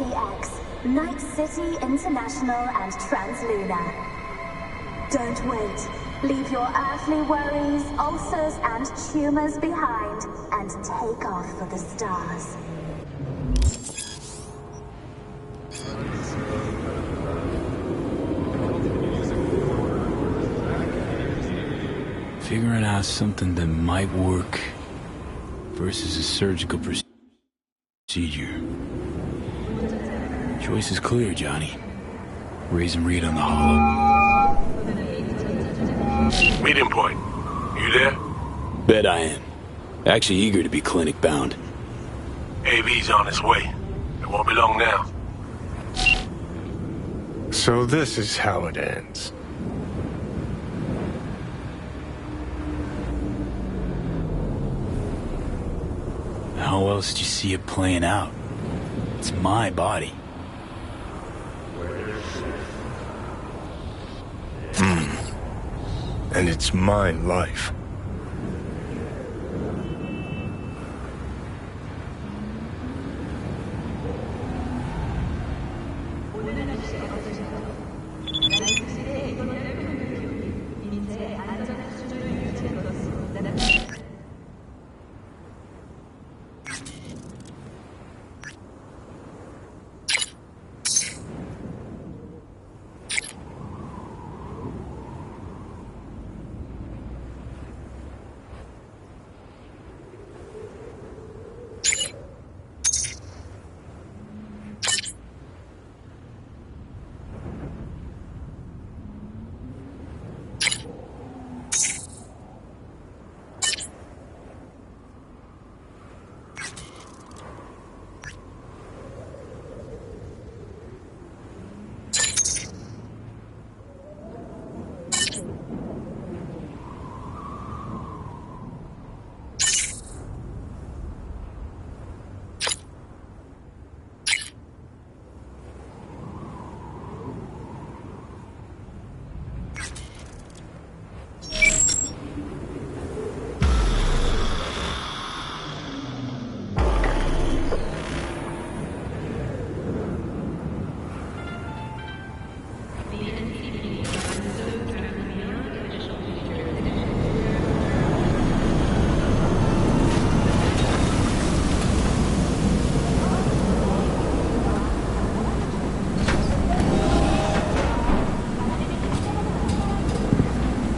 NCX, Night City International and Translunar. Don't wait. Leave your earthly worries, ulcers, and tumors behind and take off for the stars. Figuring out something that might work versus a surgical procedure. Choice is clear, Johnny. Raise and read on the hollow. Meeting point. You there? Bet I am. Actually eager to be clinic-bound. AV's on its way. It won't be long now. So this is how it ends. How else do you see it playing out? It's my body. And it's my life.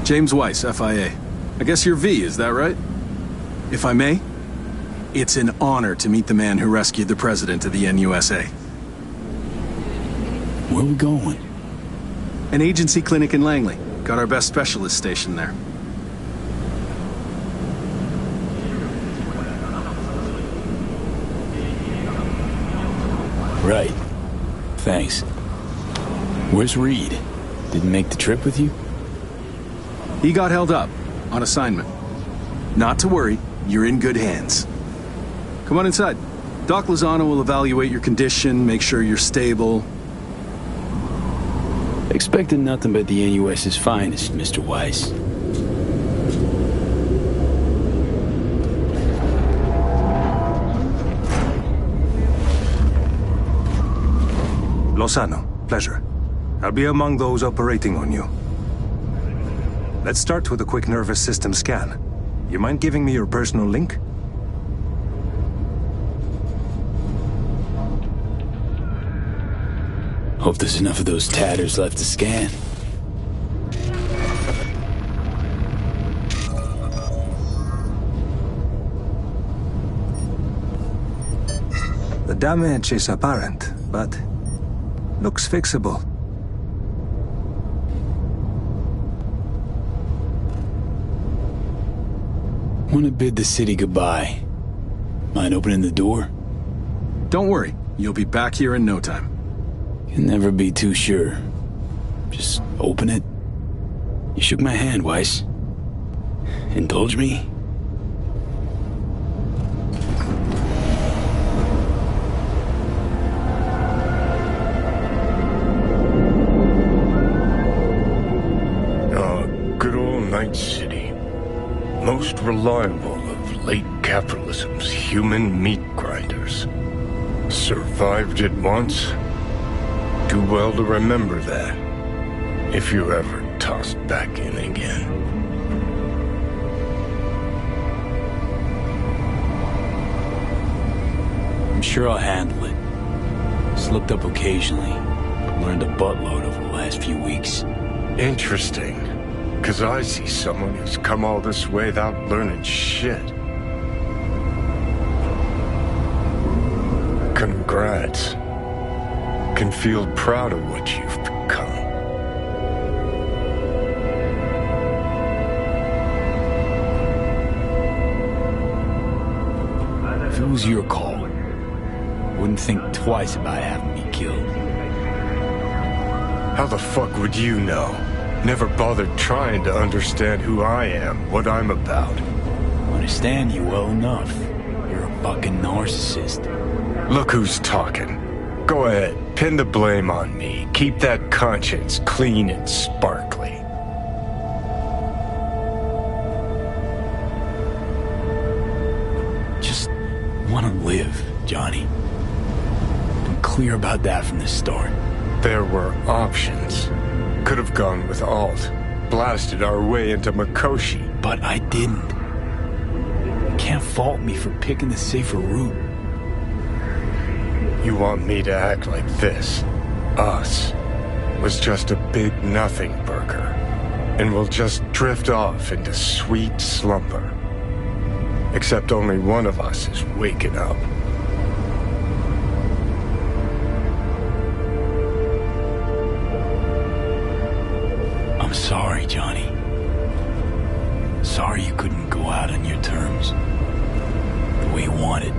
James Weiss, FIA. I guess you're V, is that right? If I may, it's an honor to meet the man who rescued the president of the NUSA. Where are we going? An agency clinic in Langley. Got our best specialist stationed there. Right. Thanks. Where's Reed? Didn't make the trip with you? He got held up, on assignment. Not to worry, you're in good hands. Come on inside. Doc Lozano will evaluate your condition, make sure you're stable. Expected nothing but the NUS's finest, Mr. Weiss. Lozano, pleasure. I'll be among those operating on you. Let's start with a quick nervous system scan. You mind giving me your personal link? Hope there's enough of those tatters left to scan. The damage is apparent, but looks fixable. Want to bid the city goodbye. Mind opening the door? Don't worry, you'll be back here in no time. Can never be too sure. Just open it. You shook my hand, Weiss. Indulge me? Good old Night City. Most reliable of late capitalism's human meat grinders. Survived it once? Do well to remember that, if you're ever tossed back in again. I'm sure I'll handle it. Slipped up occasionally, but learned a buttload over the last few weeks. Interesting, because I see someone who's come all this way without learning shit. Congrats. Can feel proud of what you've become. If it was your call, wouldn't think twice about having me killed. How the fuck would you know? Never bothered trying to understand who I am, what I'm about. Understand you well enough. You're a fucking narcissist. Look who's talking. Go ahead, pin the blame on me. Keep that conscience clean and sparkly. Just want to live, Johnny. Been clear about that from the start. There were options. Could have gone with Alt. Blasted our way into Mikoshi. But I didn't. You can't fault me for picking the safer route. You want me to act like this? Us was just a big nothing burger. And we'll just drift off into sweet slumber. Except only one of us is waking up. I'm sorry, Johnny. Sorry you couldn't go out on your terms. The way you wanted.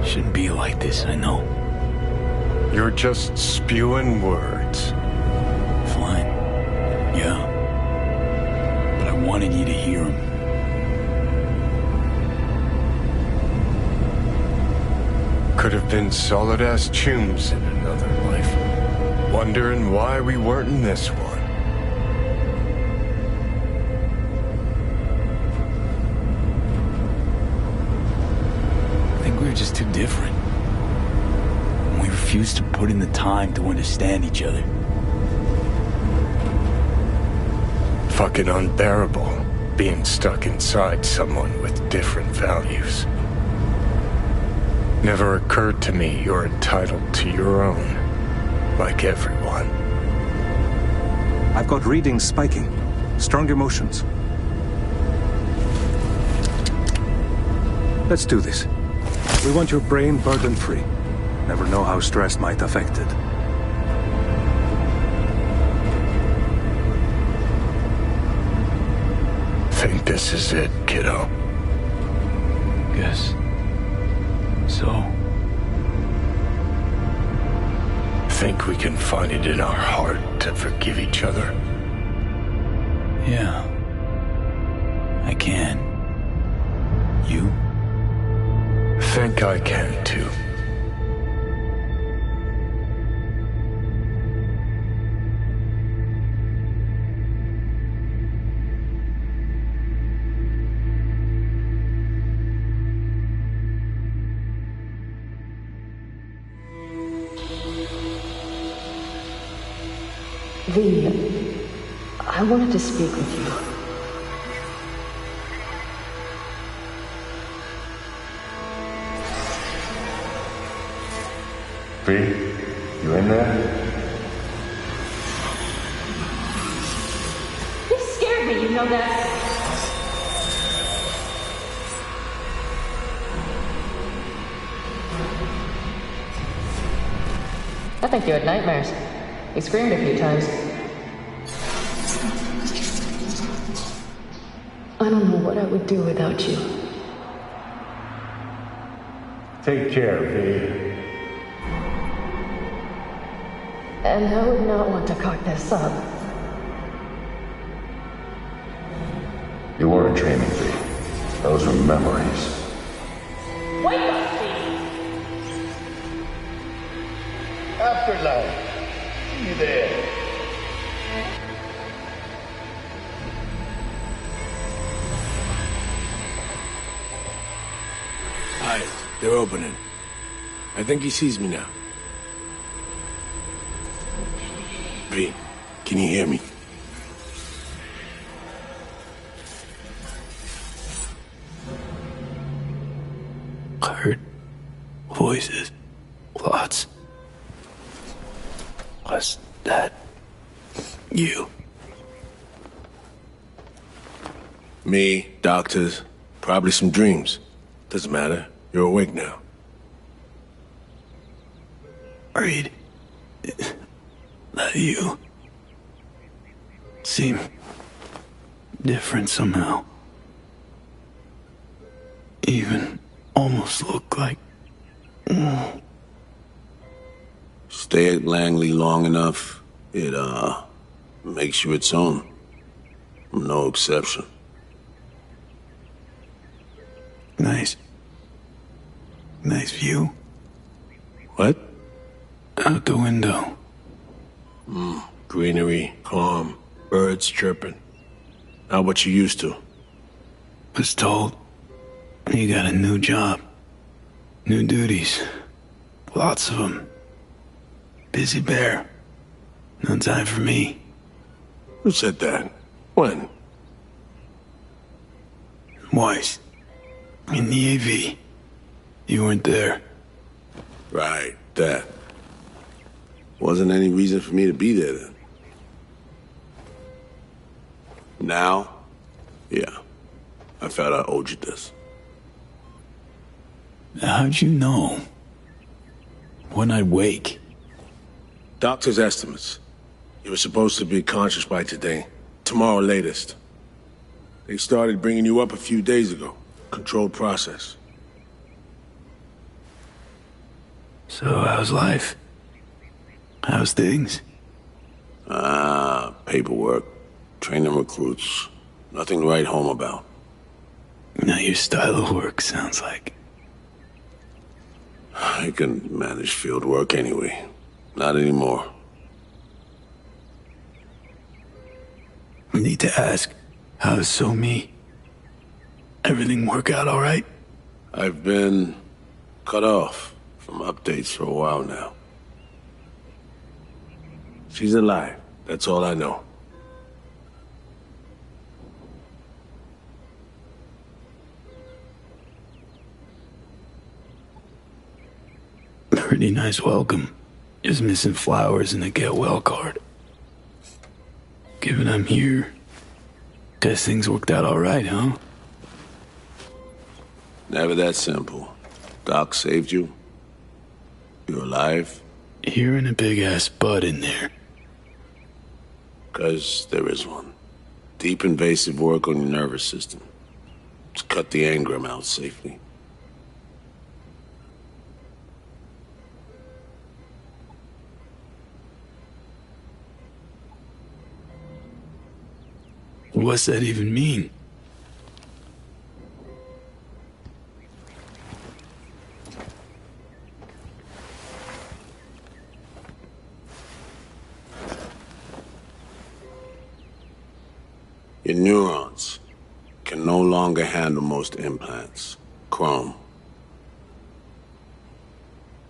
Shouldn't be like this, I know. You're just spewing words. Fine. Yeah. But I wanted you to hear them. Could have been solid-ass chooms in another life. Wondering why we weren't in this one. I think we were just too different. We refused to put in the time to understand each other. Fucking unbearable, being stuck inside someone with different values. Never occurred to me you're entitled to your own, like everyone. I've got readings spiking. Strong emotions. Let's do this. We want your brain burden-free. Never know how stress might affect it. Think this is it, kiddo? Guess. So? Think we can find it in our heart to forgive each other? Yeah. I can. You? Think I can, too. V, I wanted to speak with you. V, you in there? You scared me, you know that. I think you had nightmares. You screamed a few times. I don't know what I would do without you. Take care, V. And I would not want to cock this up. You weren't dreaming, V. Those were memories. Wake up, V! Afterlife. See you there. Hi. They're opening. I think he sees me now. V, can you hear me? I heard voices. Lots. Was that you? Me, doctors, probably some dreams. Doesn't matter. You're awake now. Reed. That you? Seem different somehow. Even almost look like... Stay at Langley long enough, it, makes you its own. I'm no exception. Nice. Nice view. What? Out the window. Greenery, calm, birds chirping. Not what you used to. Was told you got a new job. New duties. Lots of them. Busy bear. No time for me. Who said that? When? Weiss. In the AV. You weren't there. Right, that. Wasn't any reason for me to be there then. Now? Yeah. I felt I owed you this. How'd you know? When I'd wake? Doctor's estimates. You were supposed to be conscious by today. Tomorrow latest. They started bringing you up a few days ago. Controlled process. So how's life? How's things? Paperwork. Training recruits. Nothing to write home about. Not your style of work, sounds like. I can manage field work anyway. Not anymore. Need to ask, how's So Me? Everything work out all right? I've been cut off from updates for a while now. She's alive. That's all I know. Pretty nice welcome. Just missing flowers and a get well card. Given I'm here, guess things worked out all right, huh? Never that simple. Doc saved you. You're alive. Hearing a big-ass bud in there. 'Cause there is one. Deep invasive work on your nervous system. To cut the engram out safely. What's that even mean? Your neurons can no longer handle most implants. Chrome.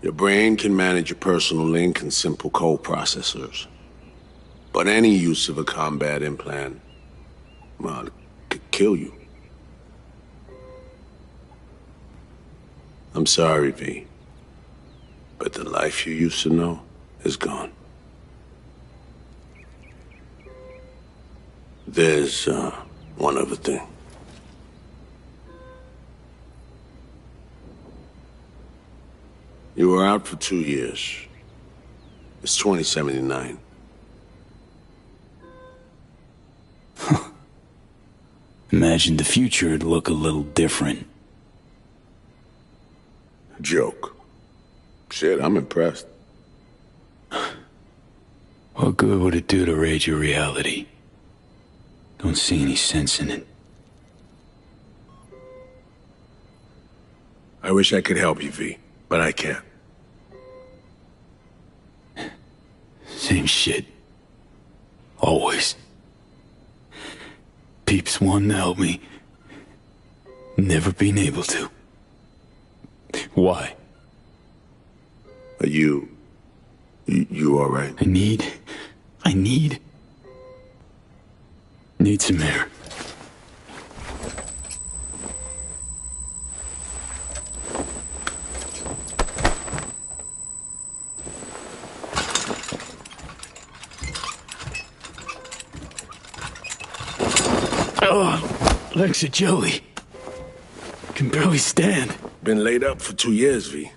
Your brain can manage your personal link and simple code processors. But any use of a combat implant, well, it could kill you. I'm sorry, V. But the life you used to know is gone. There's, one other thing. You were out for 2 years. It's 2079. Imagine the future would look a little different. Joke. Shit, I'm impressed. What good would it do to raid your reality? Don't see any sense in it. I wish I could help you, V, but I can't. Same shit. Always. Peeps wanting to help me. Never been able to. Why? Are you all right? I need some air. Oh, legs are jelly. Can barely stand. Been laid up for 2 years, V.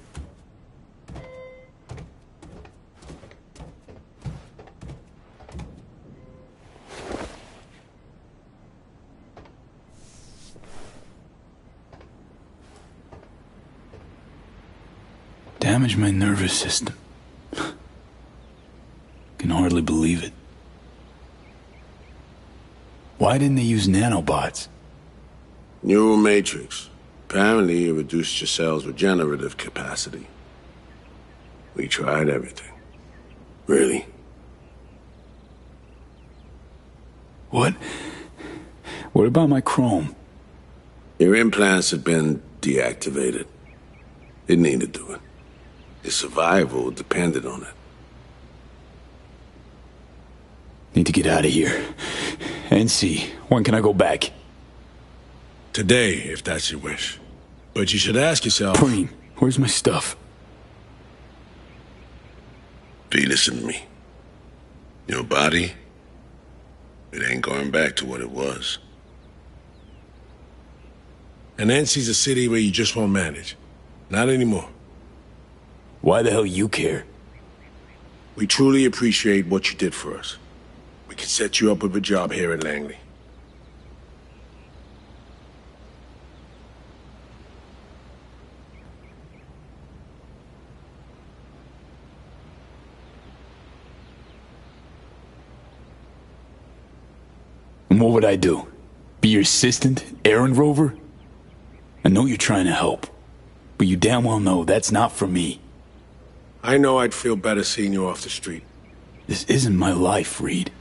Damaged my nervous system. Can hardly believe it. Why didn't they use nanobots? Neural matrix. Apparently, it reduced your cell's regenerative capacity. We tried everything. Really? What about my chrome? Your implants had been deactivated. Didn't need to do it. Your survival depended on it. Need to get out of here. NC, when can I go back? Today, if that's your wish. But you should ask yourself... Preem, where's my stuff? V, listen to me. Your body, it ain't going back to what it was. And NC's a city where you just won't manage. Not anymore. Why the hell you care? We truly appreciate what you did for us. We can set you up with a job here at Langley. And what would I do? Be your assistant? Errand rover? I know you're trying to help, but you damn well know that's not for me. I know I'd feel better seeing you off the street. This isn't my life, Reed.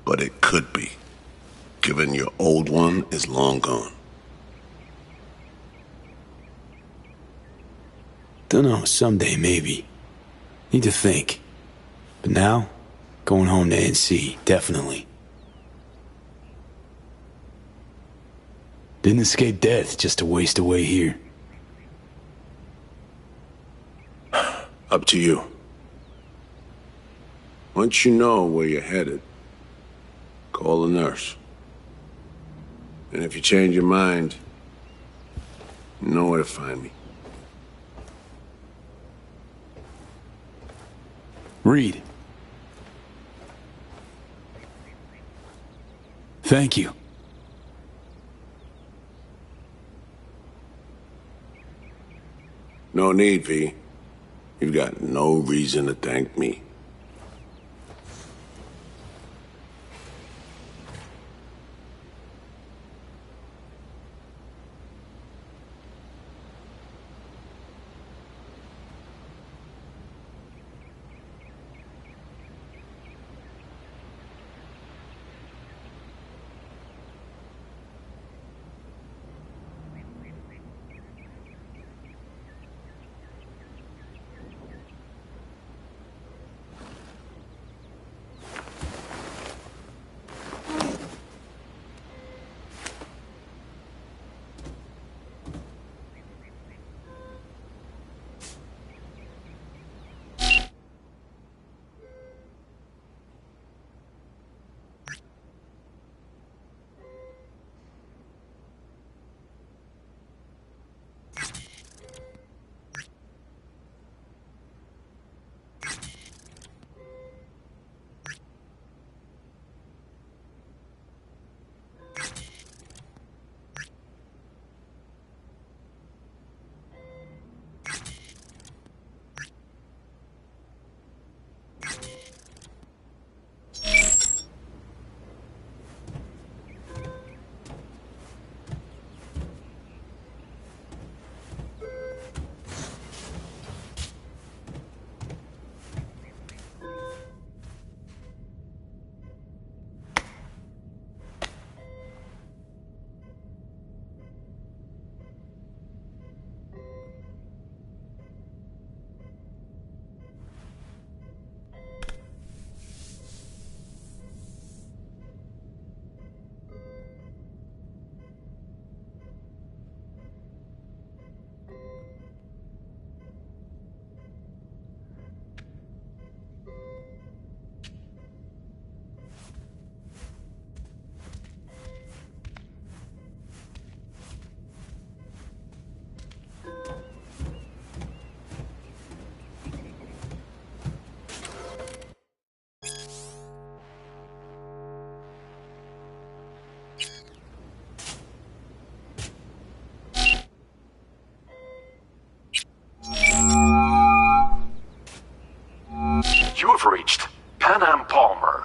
But it could be, given your old one is long gone. Dunno, someday maybe. Need to think. But now, going home to NC, definitely. Didn't escape death just to waste away here. Up to you. Once you know where you're headed, call the nurse. And if you change your mind, you know where to find me. Reed. Thank you. No need, V. You've got no reason to thank me. You have reached Pan Am Palmer.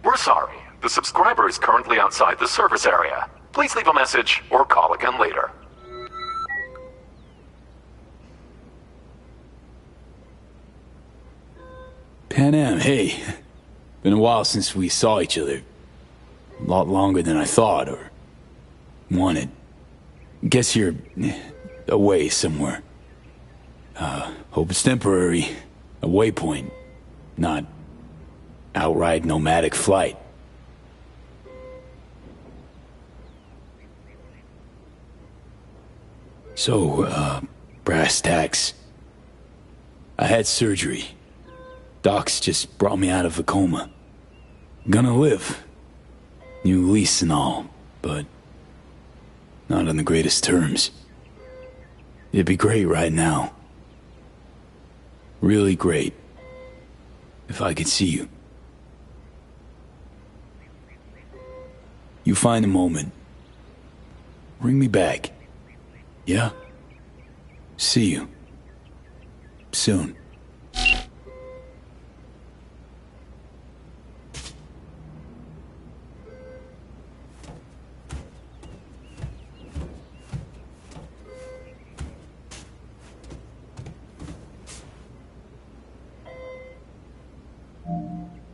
We're sorry. The subscriber is currently outside the service area. Please leave a message or call again later. Pan Am, hey. Been a while since we saw each other. A lot longer than I thought or wanted. Guess you're away somewhere. Hope it's temporary. A waypoint, not outright nomadic flight. So, brass tacks. I had surgery. Docs just brought me out of a coma. Gonna live. New lease and all, but not on the greatest terms. It'd be great right now. Really great. If I could see you. You find a moment. Ring me back. Yeah? See you. Soon.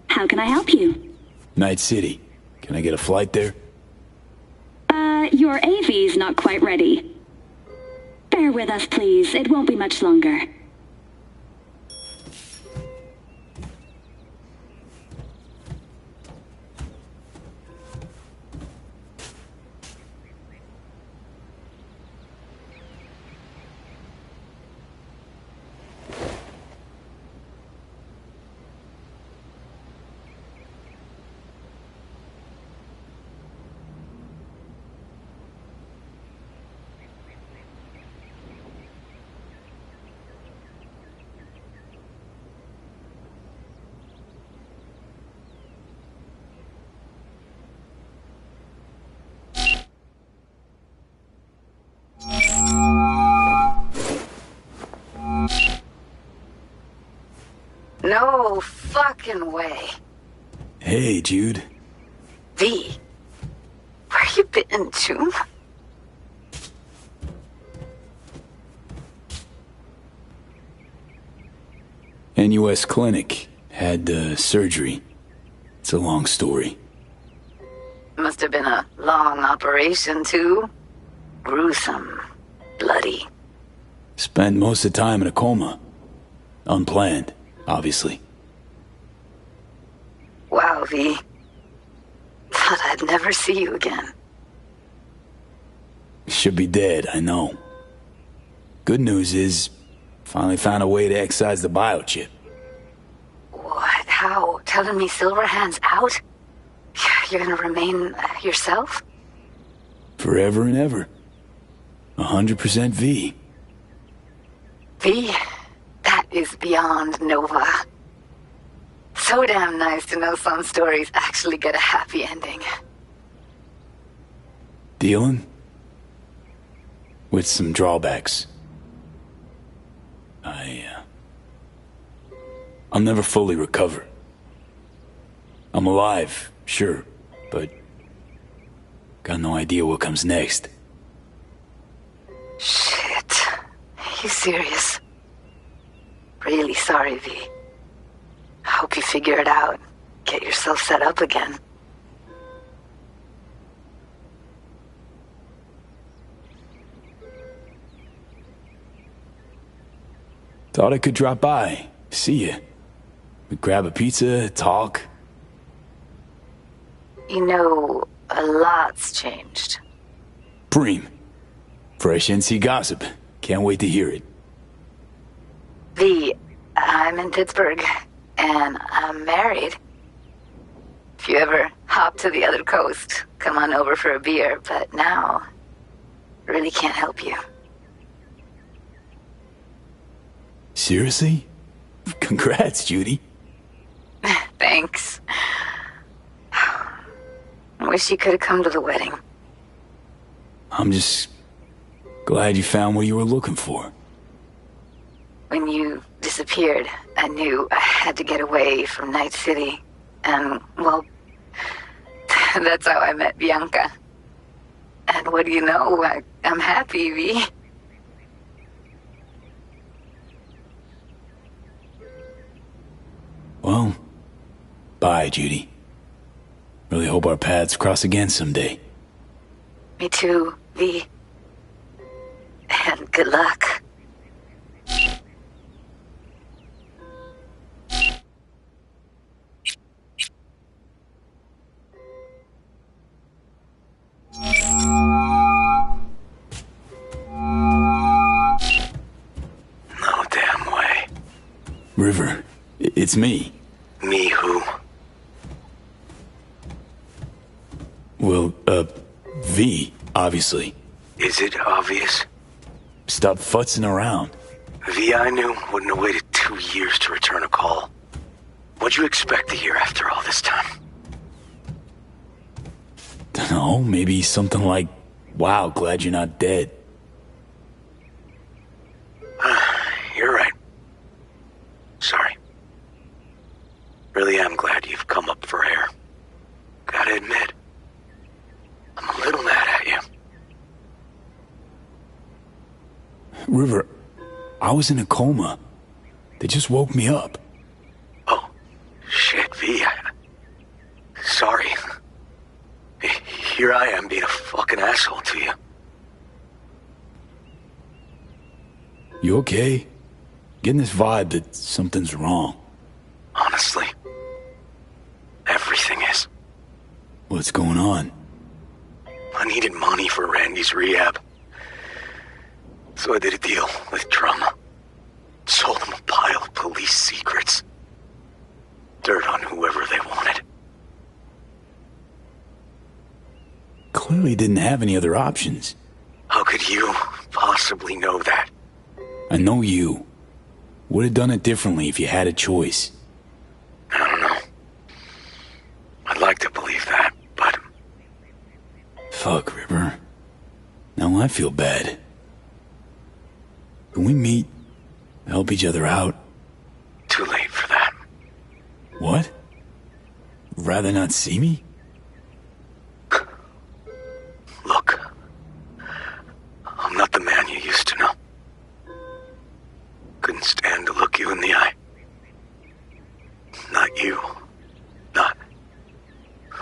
How can I help you? Night City. Can I get a flight there? Your AV's not quite ready. Bear with us, please. It won't be much longer. No fucking way. Hey, Jude. V, where you been, June? NUS clinic. Had surgery. It's a long story. Must have been a long operation, too. Gruesome. Bloody. Spent most of the time in a coma. Unplanned, obviously. Wow, V. Thought I'd never see you again. Should be dead, I know. Good news is, finally found a way to excise the biochip. What? How? Telling me Silverhand's out? You're gonna remain yourself? Forever and ever. 100% V. V? That is beyond Nova. So damn nice to know some stories actually get a happy ending. Dealing? With some drawbacks. I'll never fully recover. I'm alive, sure, but got no idea what comes next. Shit. You serious? Really sorry, V. Hope you figure it out. Get yourself set up again. Thought I could drop by, see you. We'd grab a pizza, talk. You know, a lot's changed. Preem. Fresh NC gossip. Can't wait to hear it. V, I'm in Pittsburgh, and I'm married. If you ever hop to the other coast, come on over for a beer, but now, really can't help you. Seriously? Congrats, Judy. Thanks. I wish you could have come to the wedding. I'm just glad you found what you were looking for. When you disappeared, I knew I had to get away from Night City. And, well, that's how I met Bianca. And what do you know? I'm happy, V. Well, bye, Judy. Really hope our paths cross again someday. Me too, V. And good luck. No damn way. River, it's me. Me who? Well, V, obviously. Is it obvious? Stop futzing around. V I knew wouldn't have waited 2 years to return a call. What'd you expect to hear after all this time? Dunno, maybe something like, wow, glad you're not dead. You're right. Sorry. Really am glad you've come up for air. Gotta admit, I'm a little mad at you. River, I was in a coma. They just woke me up. Oh, shit, V. Sorry. Here I am being a fucking asshole to you. You okay? Getting this vibe that something's wrong. Honestly, everything is. What's going on? I needed money for Randy's rehab. So I did a deal with Drum. Sold them a pile of police secrets. Dirt on whoever they wanted. Clearly didn't have any other options. How could you possibly know that? I know you. Would have done it differently if you had a choice. I don't know. I'd like to believe that, but... Fuck, River. Now I feel bad. Can we meet? Help each other out? Too late for that. What? Rather not see me? Look. I'm not the man you used to know. Couldn't stand to look you in the eye. Not you. Not...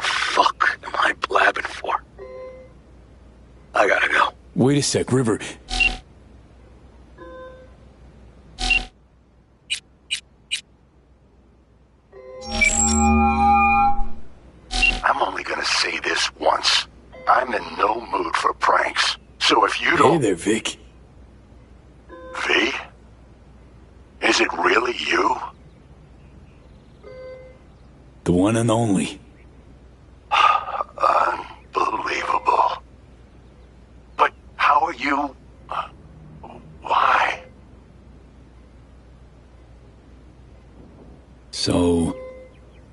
Fuck am I blabbing for? I gotta go. Wait a sec, River. I'm only gonna say this once. I'm in no mood for pranks. So if you don't... Hey there, Vic. V? Is it really you? The one and only. Unbelievable. But how are you... Why? So,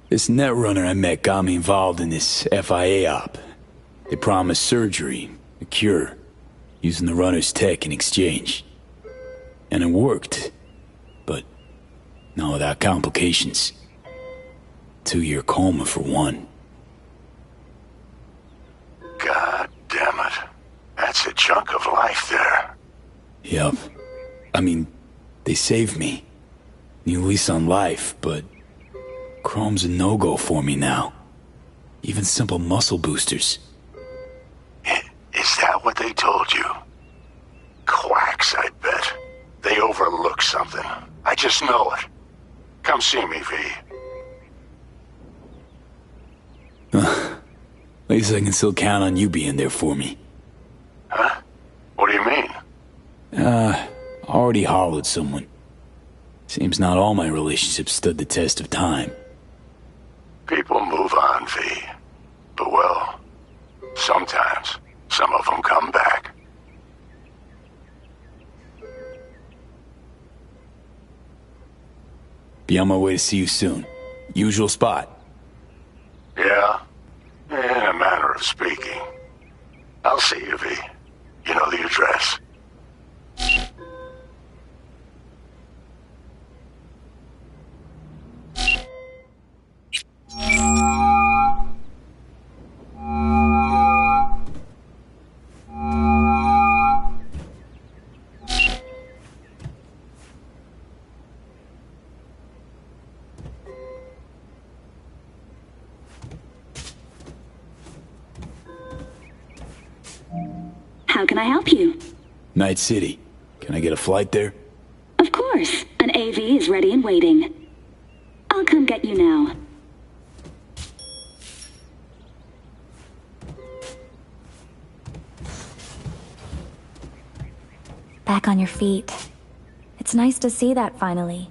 this netrunner I met got me involved in this FIA op. They promised surgery, a cure, using the runner's tech in exchange. And it worked. But not without complications. 2-year coma for one. God damn it. That's a chunk of life there. Yep. I mean, they saved me. New lease on life, but Chrome's a no-go for me now. Even simple muscle boosters. Is that what they told you? Quacks, I bet. They overlook something. I just know it. Come see me, V. At least I can still count on you being there for me. Huh? What do you mean? Already hollowed someone. Seems not all my relationships stood the test of time. People move on, V. But well, sometimes some of them come back. Be on my way to see you soon. Usual spot. Yeah? In a manner of speaking. I'll see you, V. You know the address. How can I help you? Night City. Can I get a flight there? Of course. An AV is ready and waiting. I'll come get you now. Back on your feet. It's nice to see that finally.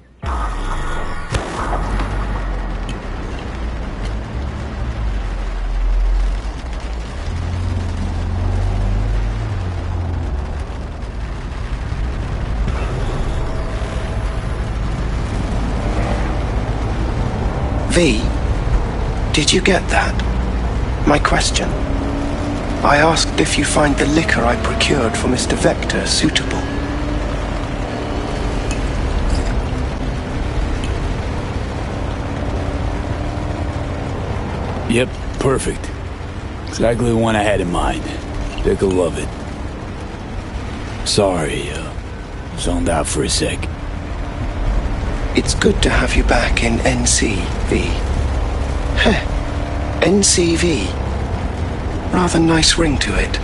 V, did you get that? My question. I asked if you find the liquor I procured for Mr. Vector suitable. Yep, perfect. Exactly the one I had in mind. Dick'll love it. Sorry, zoned out for a sec. It's good to have you back in NCV. Heh, NCV. Rather nice ring to it.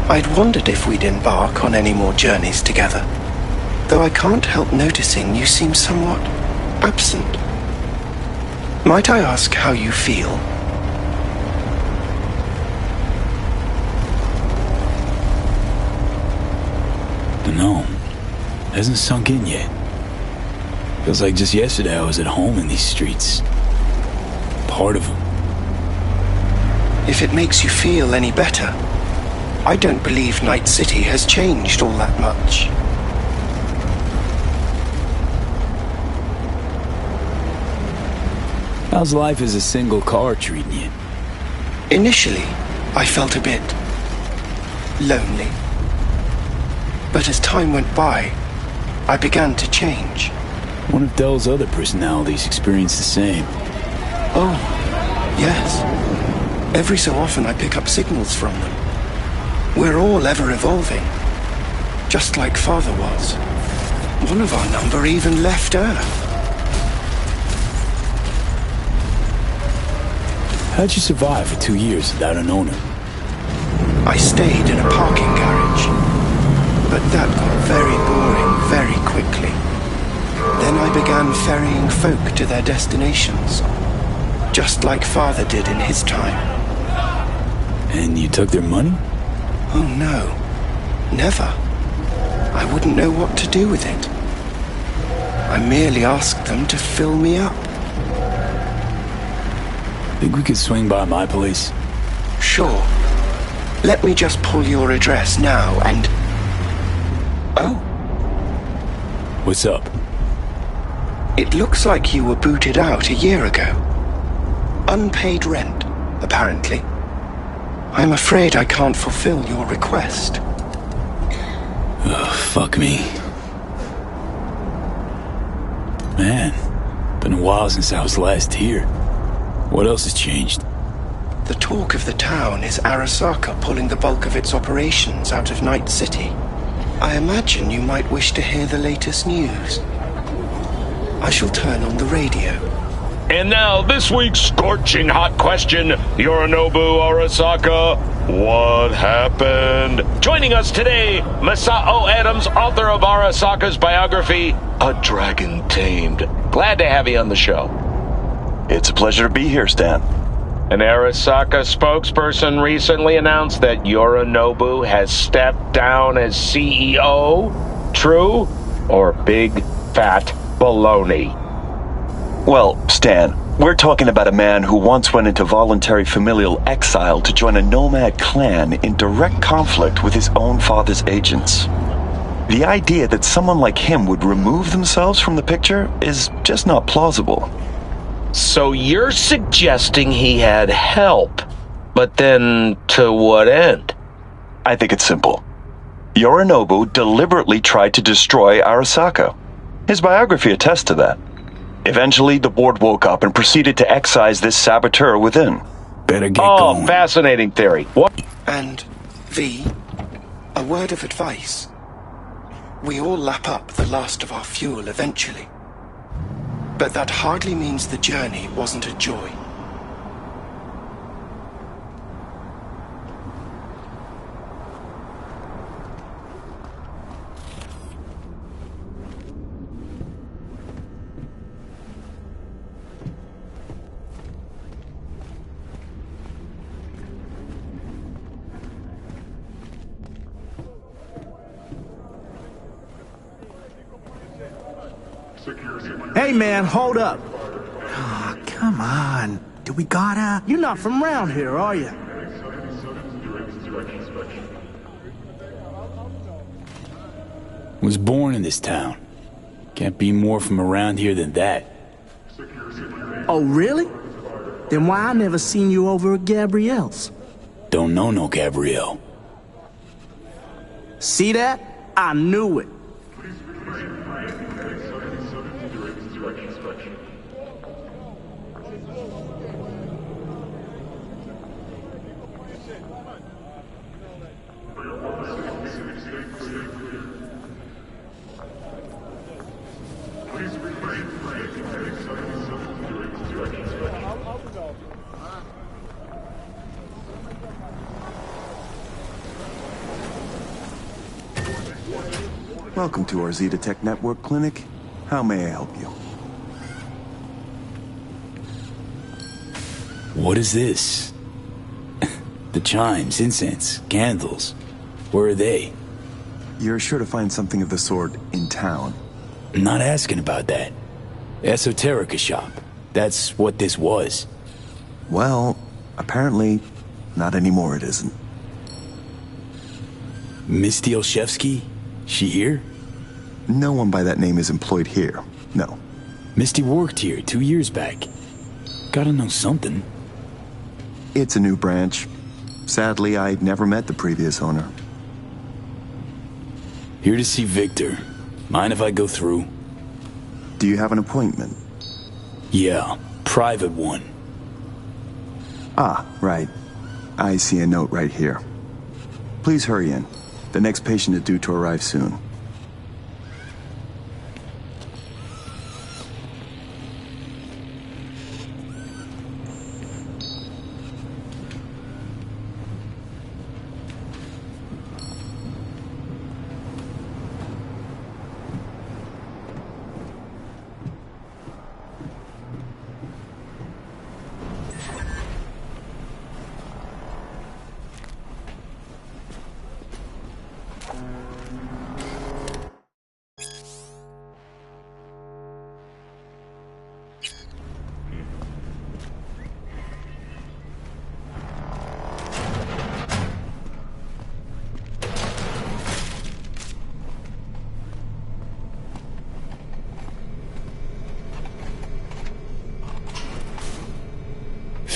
I'd wondered if we'd embark on any more journeys together, though I can't help noticing you seem somewhat absent. Might I ask how you feel? Dunno. Hasn't sunk in yet. Feels like just yesterday I was at home in these streets. Part of them. If it makes you feel any better, I don't believe Night City has changed all that much. How's life as a single car treating you? Initially, I felt a bit lonely. But as time went by, I began to change. One of Dell's other personalities experienced the same. Oh, yes. Every so often I pick up signals from them. We're all ever-evolving, just like Father was. One of our number even left Earth. How'd you survive for 2 years without an owner? I stayed in a parking garage, but that got very boring very quickly. Then I began ferrying folk to their destinations, just like Father did in his time. And you took their money? Oh no, never. I wouldn't know what to do with it. I merely asked them to fill me up. Think we could swing by my place? Sure. Let me just pull your address now and... Oh. What's up? It looks like you were booted out a year ago. Unpaid rent, apparently. I'm afraid I can't fulfill your request. Oh, fuck me. Man, been a while since I was last here. What else has changed? The talk of the town is Arasaka pulling the bulk of its operations out of Night City. I imagine you might wish to hear the latest news. I shall turn on the radio. And now, this week's scorching hot question, Yorinobu Arasaka, what happened? Joining us today, Masao Adams, author of Arasaka's biography, A Dragon Tamed. Glad to have you on the show. It's a pleasure to be here, Stan. An Arasaka spokesperson recently announced that Yorinobu has stepped down as CEO. True or big fat baloney? Well, Stan, we're talking about a man who once went into voluntary familial exile to join a nomad clan in direct conflict with his own father's agents. The idea that someone like him would remove themselves from the picture is just not plausible. So you're suggesting he had help, but then to what end? I think it's simple. Yorinobu deliberately tried to destroy Arasaka. His biography attests to that. Eventually, the board woke up and proceeded to excise this saboteur within. Better get going. Oh, fascinating theory. What? And, V, a word of advice. We all lap up the last of our fuel eventually. But that hardly means the journey wasn't a joy. Hey, man, hold up. Oh, come on. Do we gotta? You're not from around here, are you? Was born in this town. Can't be more from around here than that. Oh, really? Then why I never seen you over at Gabrielle's? Don't know no Gabrielle. See that? I knew it. Welcome to our Zeta Tech Network Clinic. How may I help you? What is this? The chimes, incense, candles. Where are they? You're sure to find something of the sort in town. I'm not asking about that. Esoterica shop. That's what this was. Well, apparently, not anymore it isn't. Misty Olszewski? She here? No one by that name is employed here, no. Misty worked here 2 years back. Gotta know something. It's a new branch. Sadly, I never met the previous owner. Here to see Victor. Mind if I go through? Do you have an appointment? Yeah, private one. Ah, right. I see a note right here. Please hurry in. The next patient is due to arrive soon.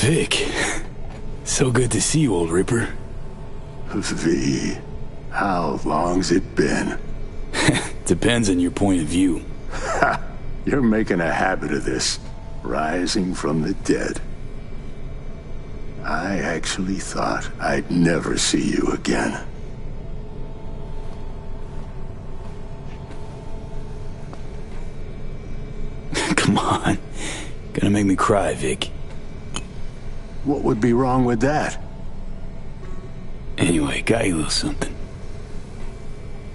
Vic, so good to see you, old Ripper. V, how long's it been? Depends on your point of view. Ha! You're making a habit of this, rising from the dead. I actually thought I'd never see you again. Come on. Gonna make me cry, Vic. What would be wrong with that? Anyway, got you a little something.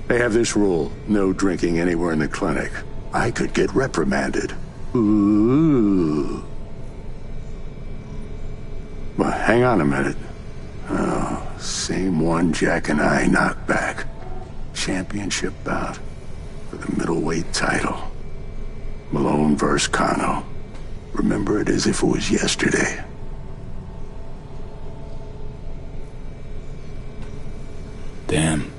They have this rule, no drinking anywhere in the clinic. I could get reprimanded. Ooh. Well, hang on a minute. Oh, same one Jack and I knocked back. Championship bout for the middleweight title. Malone versus Kano. Remember it as if it was yesterday. Damn.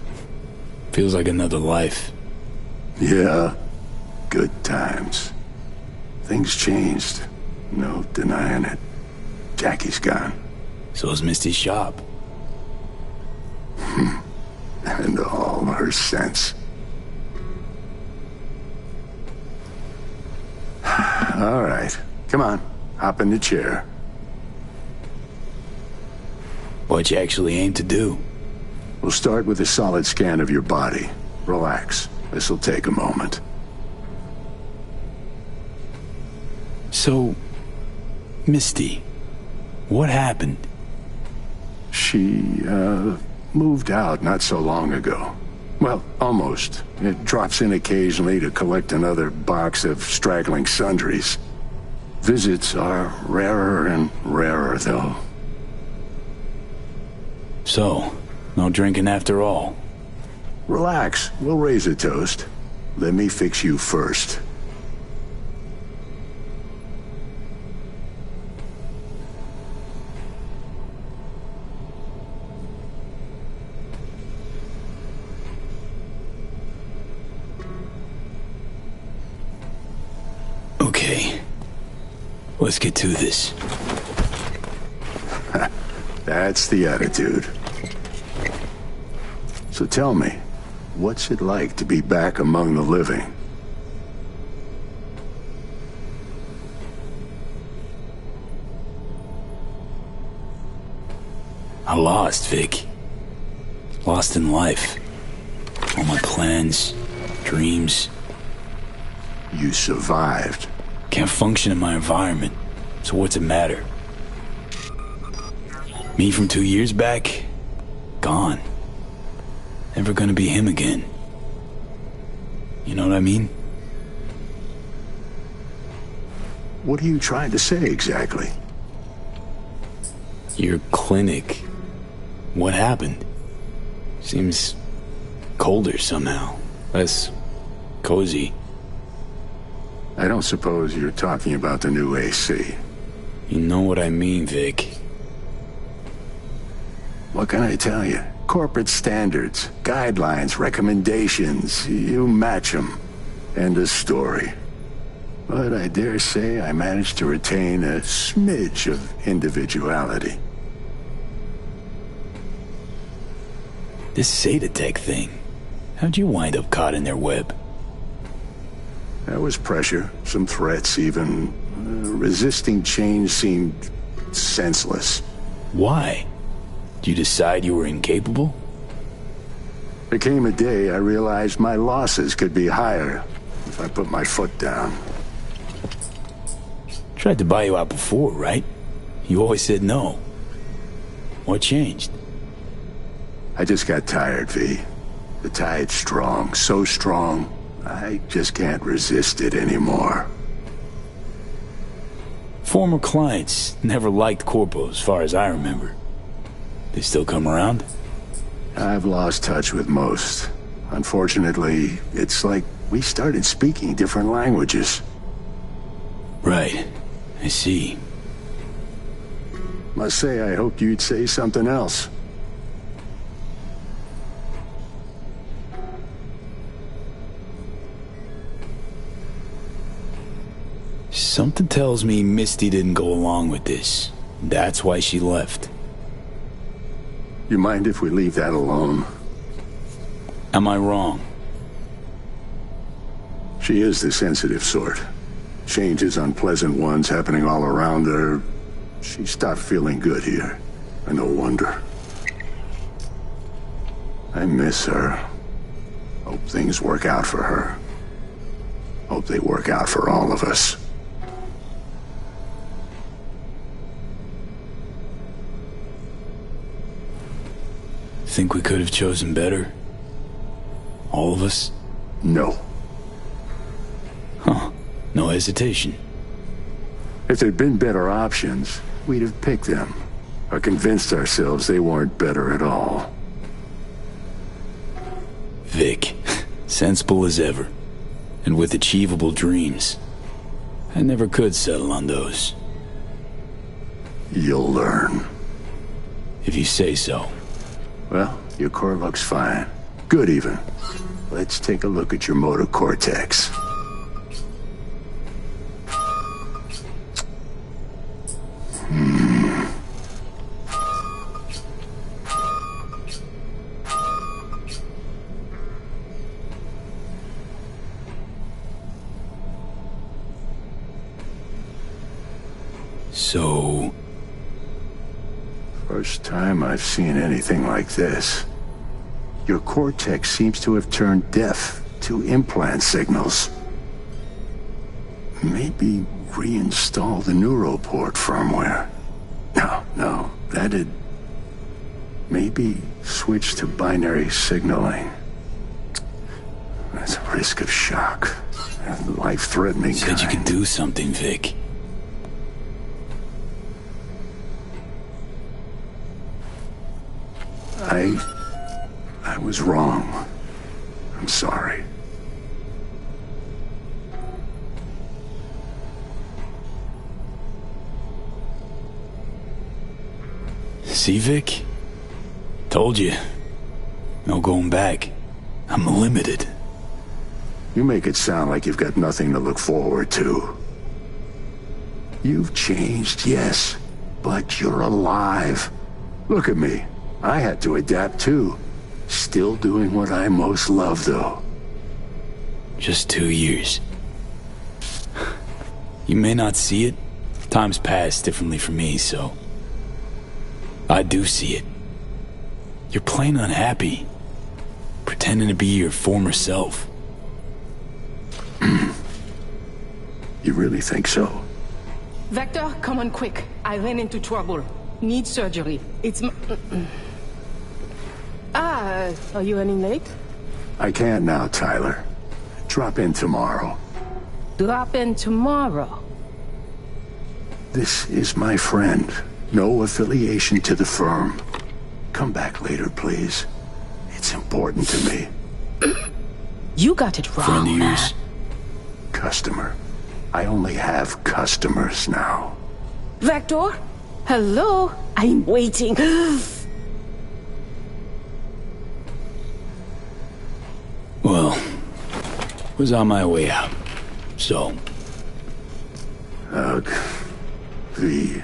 Feels like another life. Yeah. Good times. Things changed. No denying it. Jackie's gone. So's Misty's shop. And all her sense. All right. Come on. Hop in the chair. What you actually aim to do? We'll start with a solid scan of your body. Relax. This'll take a moment. So, Misty, what happened? She, moved out not so long ago. Well, almost. It drops in occasionally to collect another box of straggling sundries. Visits are rarer and rarer, though. So, no drinking after all. Relax. We'll raise a toast. Let me fix you first. Okay. Let's get to this. That's the attitude. So tell me, what's it like to be back among the living? I lost, Vic. Lost in life. All my plans, dreams. You survived. Can't function in my environment, so what's it matter? Me from 2 years back? Gone. Never gonna be him again. You know what I mean? What are you trying to say exactly? Your clinic. What happened? Seems colder somehow. Less cozy. I don't suppose you're talking about the new AC. You know what I mean, Vic. What can I tell you? Corporate standards, guidelines, recommendations, you match them. End of story. But I dare say I managed to retain a smidge of individuality. This Zetatech thing. How'd you wind up caught in their web? There was pressure, some threats even. Resisting change seemed senseless. Why? Did you decide you were incapable? There came a day I realized my losses could be higher if I put my foot down. Tried to buy you out before, right? You always said no. What changed? I just got tired, V. The tide's strong, so strong, I just can't resist it anymore. Former clients never liked Corpo as far as I remember. They still come around? I've lost touch with most. Unfortunately, it's like we started speaking different languages. Right. I see. Must say I hoped you'd say something else. Something tells me Misty didn't go along with this. That's why she left. You mind if we leave that alone? Am I wrong? She is the sensitive sort. Changes, unpleasant ones happening all around her. She stopped feeling good here. And no wonder. I miss her. Hope things work out for her. Hope they work out for all of us. Think we could have chosen better? All of us? No. Huh. No hesitation. If there'd been better options, we'd have picked them. Or convinced ourselves they weren't better at all. Vic, sensible as ever. And with achievable dreams. I never could settle on those. You'll learn. If you say so. Well, your core looks fine. Good even. Let's take a look at your motor cortex. So... First time I've seen anything like this. Your cortex seems to have turned deaf to implant signals. Maybe reinstall the neuroport firmware. No, that'd... Maybe switch to binary signaling. That's a risk of shock. Life-threatening kind. Said you could do something, Vic. I was wrong. I'm sorry. See, Vic? Told you. No going back. I'm limited. You make it sound like you've got nothing to look forward to. You've changed, yes, but you're alive. Look at me. I had to adapt too. Still doing what I most love, though. Just 2 years. You may not see it. Time's passed differently for me, so... I do see it. You're plain unhappy. Pretending to be your former self. You really think so? Vector, come on quick. I ran into trouble. Need surgery. It's are you running late? I can't now, Tyler. Drop in tomorrow. Drop in tomorrow. This is my friend. No affiliation to the firm. Come back later, please. It's important to me. You got it wrong. Friend of yours? Customer. I only have customers now. Vector? Hello? I'm waiting. Well, was on my way out, so... Ugh. V.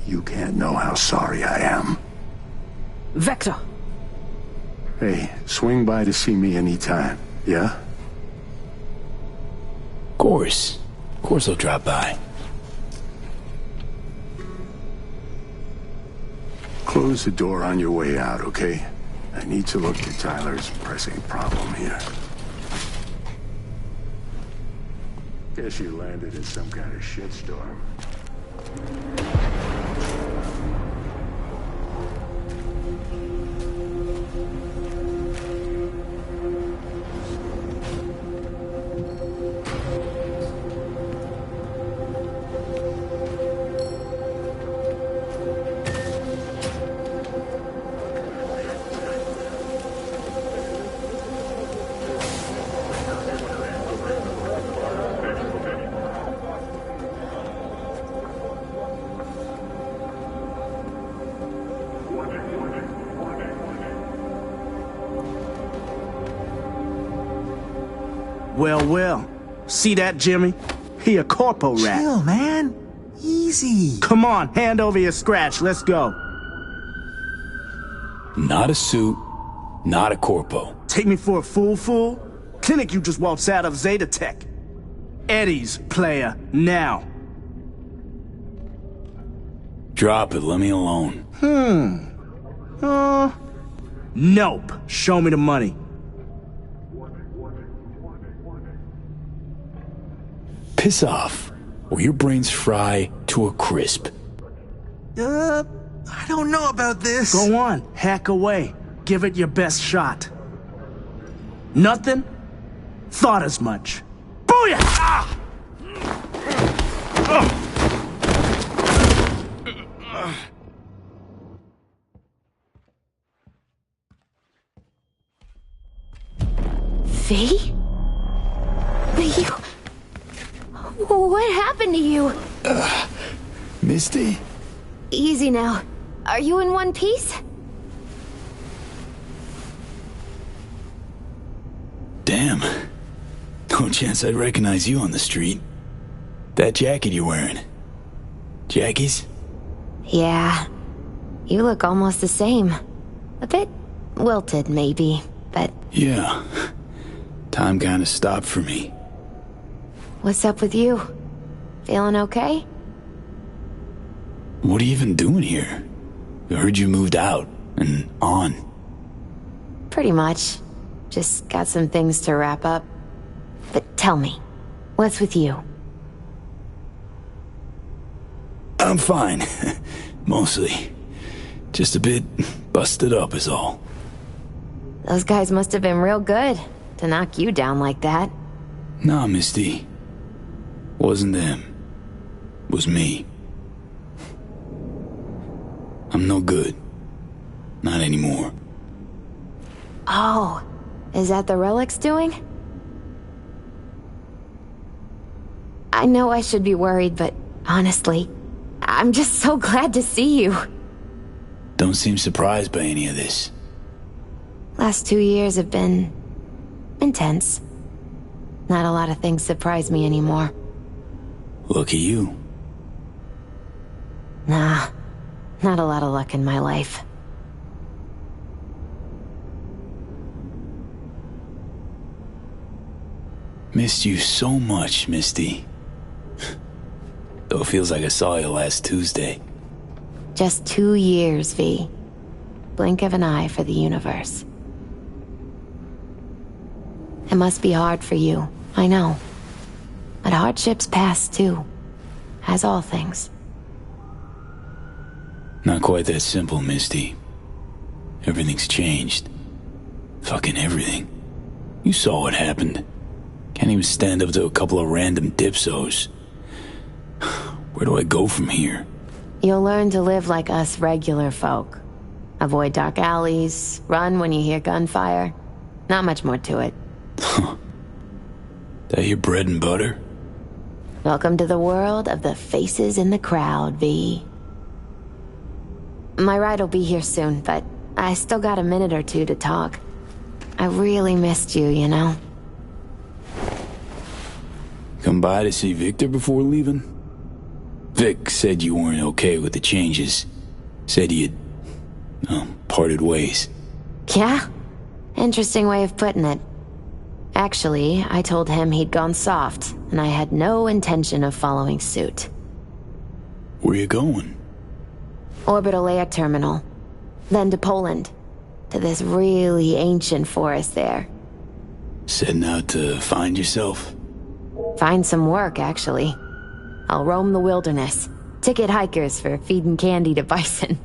You can't know how sorry I am. Vector! Hey, swing by to see me anytime, yeah? Of course I'll drop by. Close the door on your way out, okay? I need to look at Tyler's pressing problem here. Guess you landed in some kind of shitstorm. Well. See that, Jimmy? He a corpo rat. Chill, man. Easy. Come on, hand over your scratch. Let's go. Not a suit, not a corpo. Take me for a fool? Clinic you just waltzed out of Zeta Tech. Eddie's, player, now. Drop it, let me alone. Nope. Show me the money. Piss off, or your brains fry to a crisp. I don't know about this. Go on, hack away. Give it your best shot. Nothing? Thought as much. Booyah! Ah! V? What happened to you? Misty? Easy now. Are you in one piece? Damn. No chance I'd recognize you on the street. That jacket you're wearing. Jackie's? Yeah. You look almost the same. A bit wilted, maybe, but... Yeah. Time kinda stopped for me. What's up with you? Feeling okay? What are you even doing here? I heard you moved out and on. Pretty much. Just got some things to wrap up. But tell me, what's with you? I'm fine. Mostly. Just a bit busted up is all. Those guys must have been real good to knock you down like that. Nah, Misty. Wasn't them. Was me. I'm no good. Not anymore. Oh, is that the Relic's doing? I know I should be worried, but honestly, I'm just so glad to see you. Don't seem surprised by any of this. Last 2 years have been... intense. Not a lot of things surprise me anymore. Look at you. Nah, not a lot of luck in my life. Missed you so much, Misty. Though it feels like I saw you last Tuesday. Just 2 years, V. Blink of an eye for the universe. It must be hard for you, I know. But hardships pass too, as all things. Not quite that simple, Misty. Everything's changed. Fucking everything. You saw what happened. Can't even stand up to a couple of random dipsos. Where do I go from here? You'll learn to live like us regular folk. Avoid dark alleys, run when you hear gunfire. Not much more to it. That your bread and butter? Welcome to the world of the faces in the crowd, V. My ride will be here soon, but I still got a minute or two to talk. I really missed you, you know? Come by to see Victor before leaving? Vic said you weren't okay with the changes. Said you'd, parted ways. Yeah? Interesting way of putting it. Actually, I told him he'd gone soft, and I had no intention of following suit. Where you going? Orbital air terminal. Then to Poland. To this really ancient forest there. Setting out to find yourself? Find some work, actually. I'll roam the wilderness. Ticket hikers for feeding candy to bison.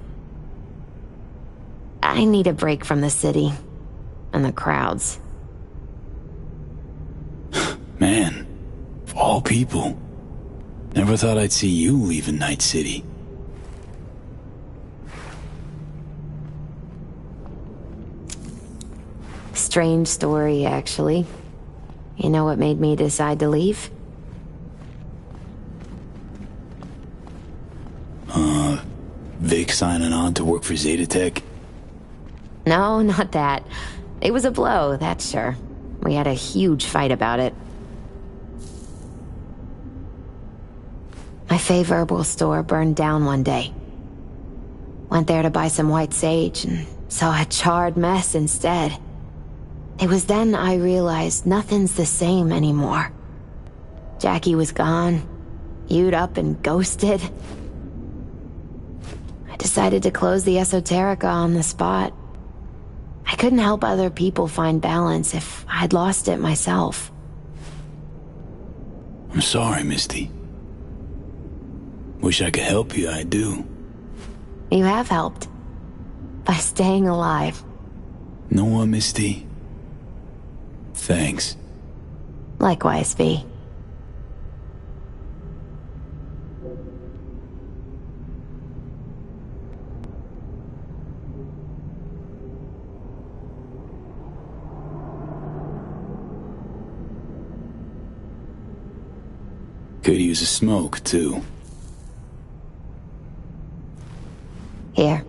I need a break from the city. And the crowds. Man, of all people. Never thought I'd see you leaving Night City. Strange story, actually. You know what made me decide to leave? Vic signing on to work for Zetatech? No, not that. It was a blow, that's sure. We had a huge fight about it. My fave herbal store burned down one day. Went there to buy some white sage and saw a charred mess instead. It was then I realized nothing's the same anymore. Jackie was gone, You'd up and ghosted. I decided to close the Esoterica on the spot. I couldn't help other people find balance if I'd lost it myself. I'm sorry, Misty. Wish I could help you, I do. You have helped. By staying alive. Know what, Misty? Thanks. Likewise, V. Could use a smoke, too. Here.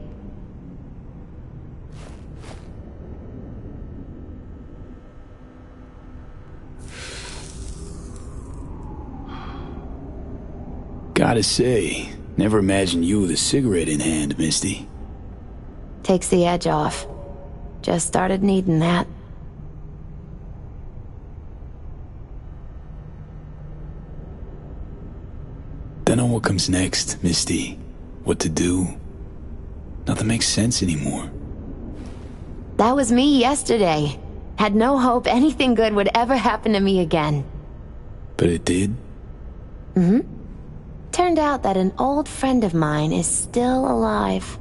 Gotta say, never imagined you with a cigarette in hand, Misty. Takes the edge off. Just started needing that. Don't know what comes next, Misty. What to do. Nothing makes sense anymore. That was me yesterday. Had no hope anything good would ever happen to me again. But it did? Mm-hmm. Turned out that an old friend of mine is still alive.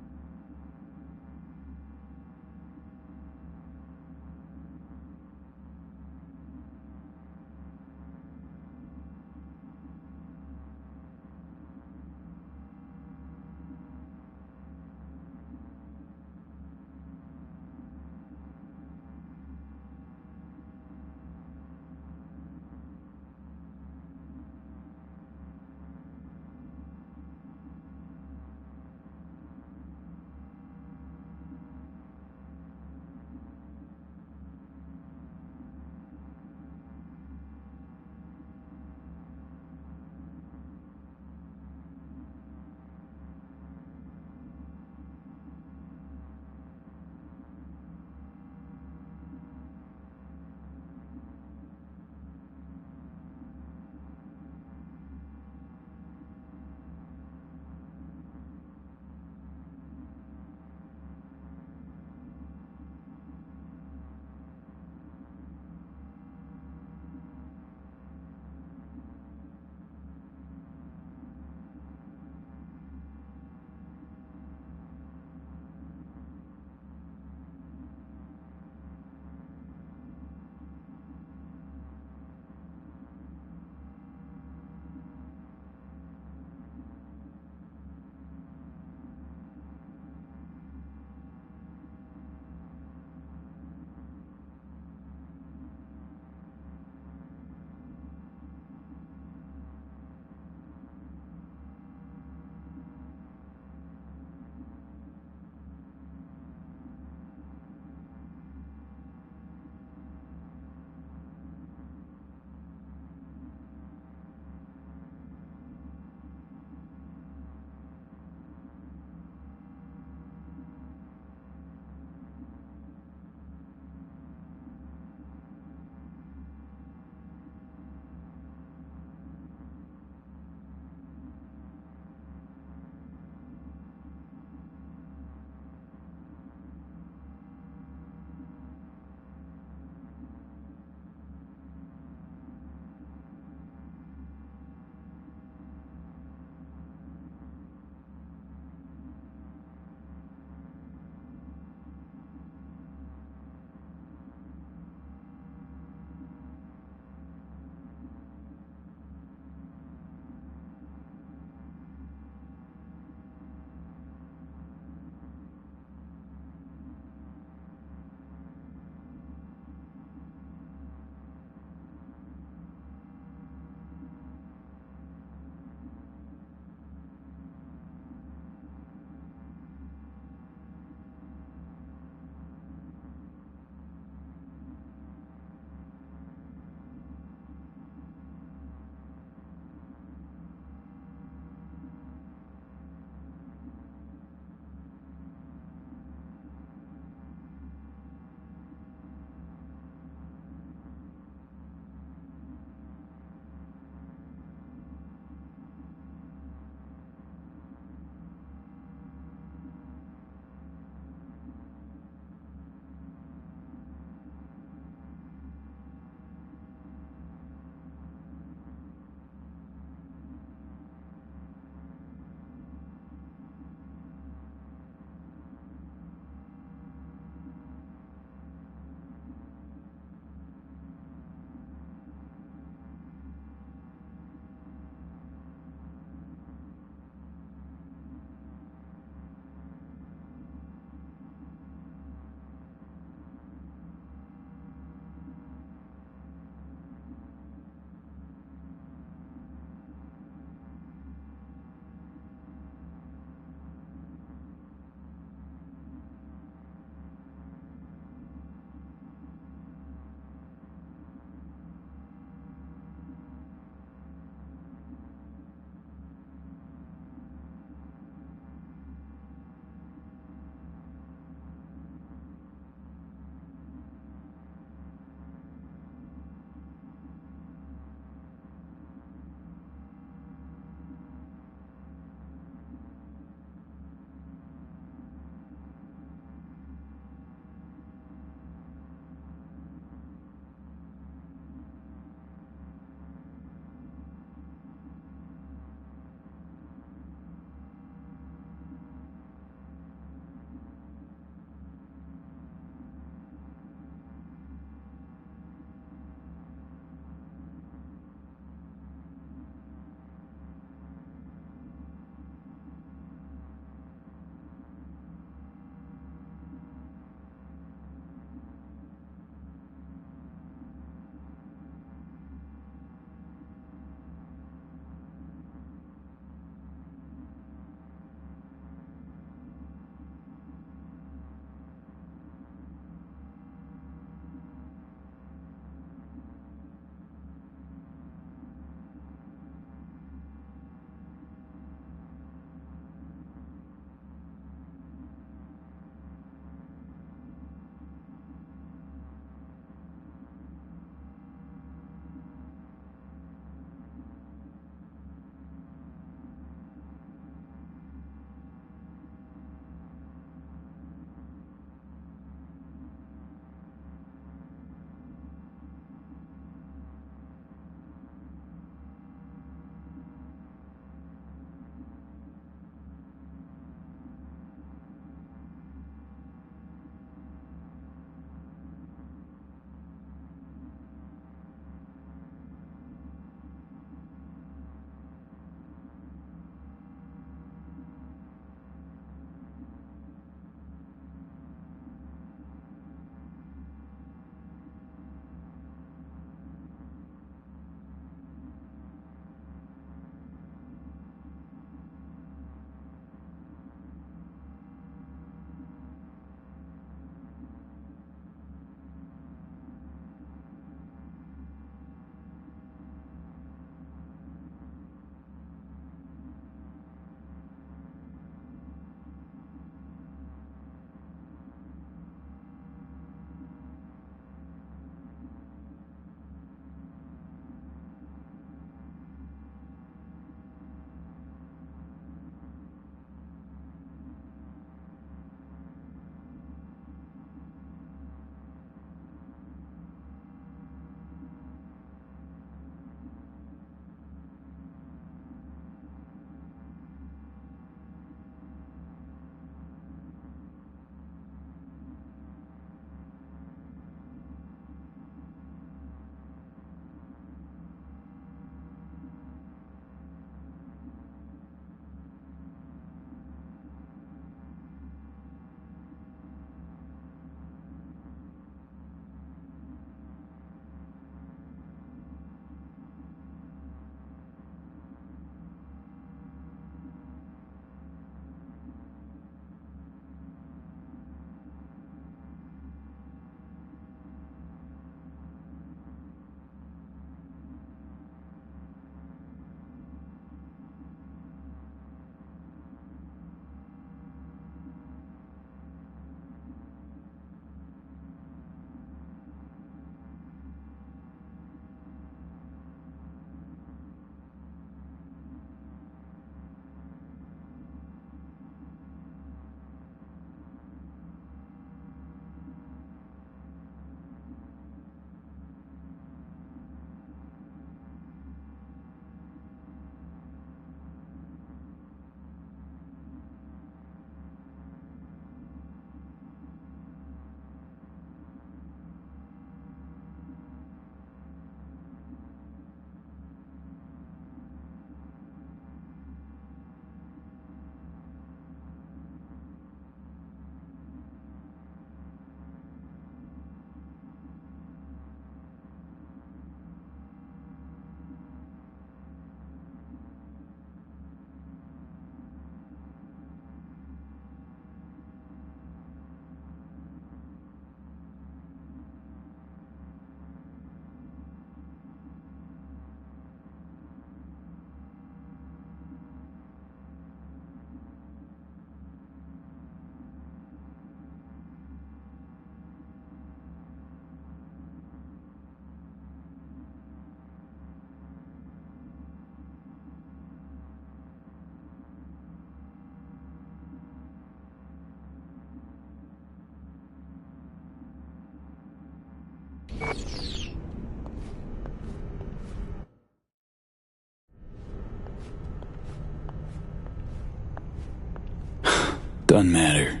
Doesn't matter.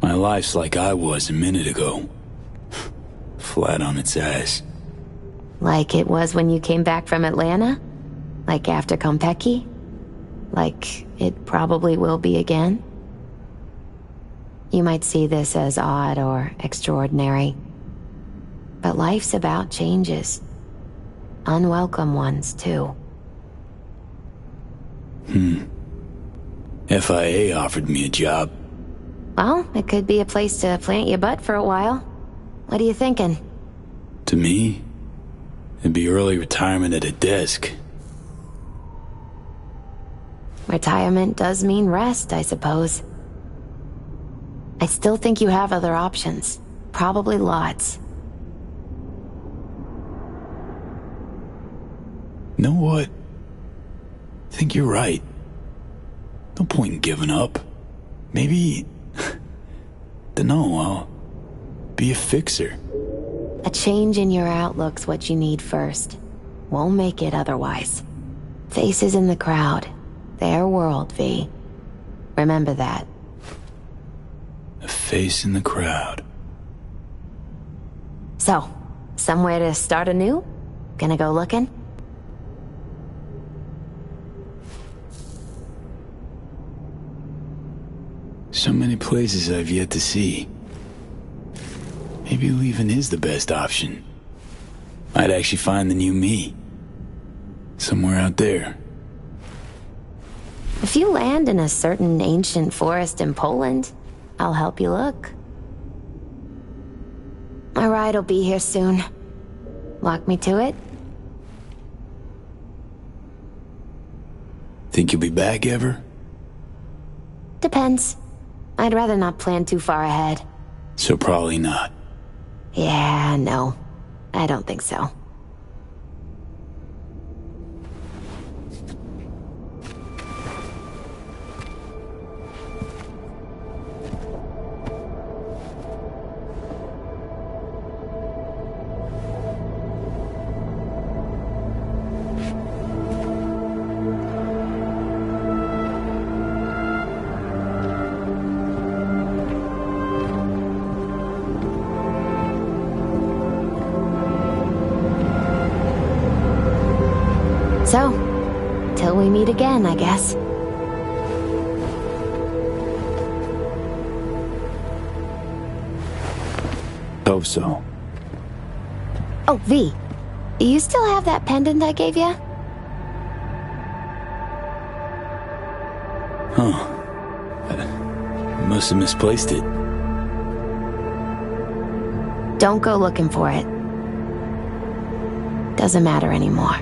My life's like I was a minute ago. Flat on its ass. Like it was when you came back from Atlanta? Like after Konpeki? Like it probably will be again? You might see this as odd or extraordinary. But life's about changes. Unwelcome ones, too. FIA offered me a job. Well, it could be a place to plant your butt for a while. What are you thinking? To me, it'd be early retirement at a desk. Retirement does mean rest, I suppose. I still think you have other options. Probably lots. Know what? I think you're right. No point in giving up. Maybe... dunno, I'll be a fixer. A change in your outlook's what you need first. Won't make it otherwise. Faces in the crowd. Their world, V. Remember that. A face in the crowd. So, somewhere to start anew? Gonna go looking? So many places I've yet to see. Maybe leaving is the best option. Might actually find the new me. Somewhere out there. If you land in a certain ancient forest in Poland, I'll help you look. My ride'll be here soon. Walk me to it? Think you'll be back ever? Depends. I'd rather not plan too far ahead. So probably not. Yeah, no. I don't think so. So, till we meet again, I guess. Hope so. Oh, V. You still have that pendant I gave you? Huh. I must have misplaced it. Don't go looking for it. Doesn't matter anymore.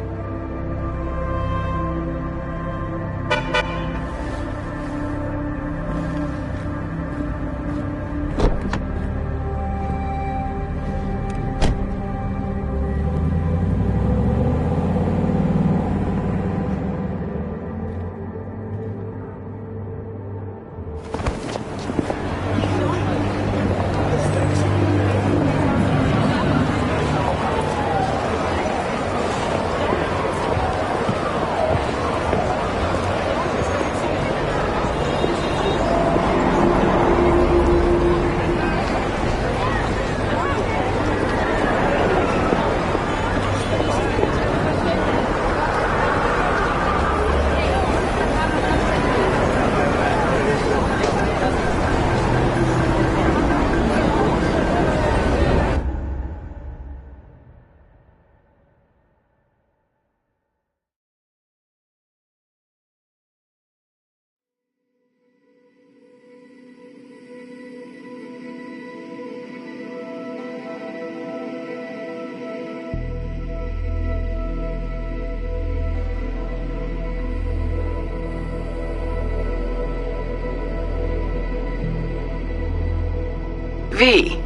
V.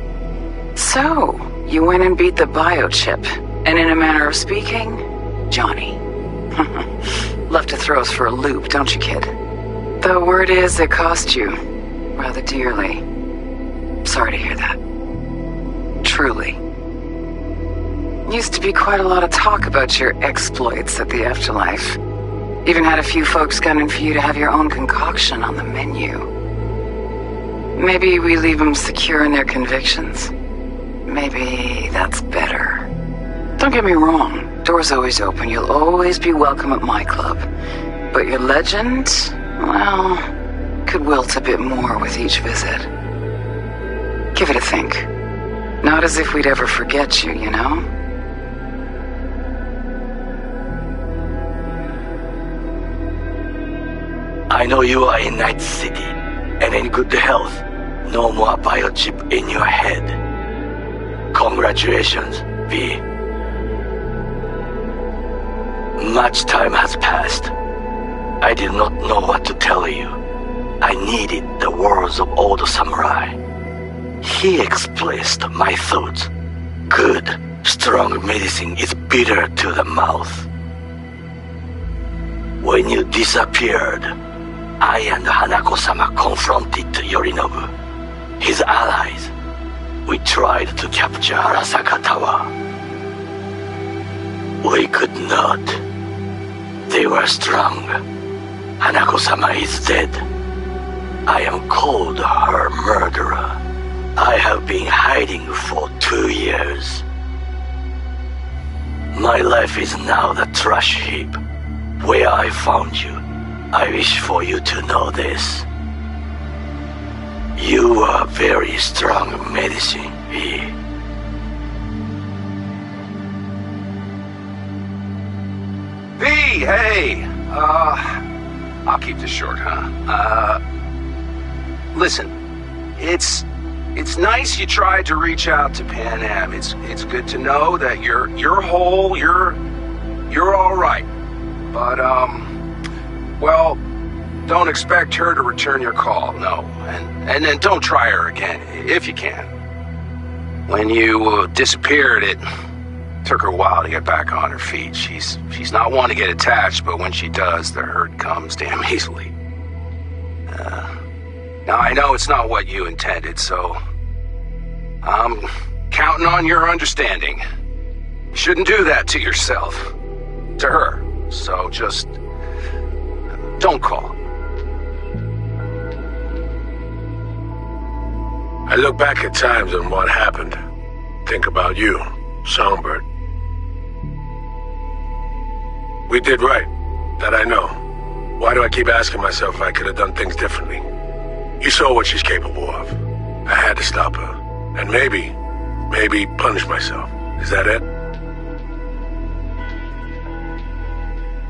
So, you went and beat the biochip, and in a manner of speaking, Johnny. Love to throw us for a loop, don't you, kid? The word is it cost you rather dearly. Sorry to hear that. Truly. Used to be quite a lot of talk about your exploits at the afterlife. Even had a few folks gunning for you to have your own concoction on the menu. Maybe we leave them secure in their convictions. Maybe that's better. Don't get me wrong, door's always open. You'll always be welcome at my club. But your legend, well, could wilt a bit more with each visit. Give it a think. Not as if we'd ever forget you, you know? I know you are in Night City, and in good health. No more biochip in your head. Congratulations, V. Much time has passed. I did not know what to tell you. I needed the words of old samurai. He expressed my thoughts. Good, strong medicine is bitter to the mouth. When you disappeared, I and Hanako-sama confronted Yorinobu, his allies. We tried to capture Arasaka Tower. We could not. They were strong. Hanako-sama is dead. I am called her murderer. I have been hiding for 2 years. My life is now the trash heap where I found you. I wish for you to know this. You are very strong medicine, V. V, hey! I'll keep this short, huh? Listen, it's nice you tried to reach out to Pan Am. It's good to know that you're whole, you're all right. But well, don't expect her to return your call, no. And then don't try her again, if you can. When you disappeared, it took her a while to get back on her feet. She's not one to get attached, but when she does, the hurt comes damn easily. Now, I know it's not what you intended, so I'm counting on your understanding. You shouldn't do that to yourself, to her. So just don't call. I look back at times and what happened. Think about you, Songbird. We did right. That I know. Why do I keep asking myself if I could have done things differently? You saw what she's capable of. I had to stop her. And maybe punish myself. Is that it?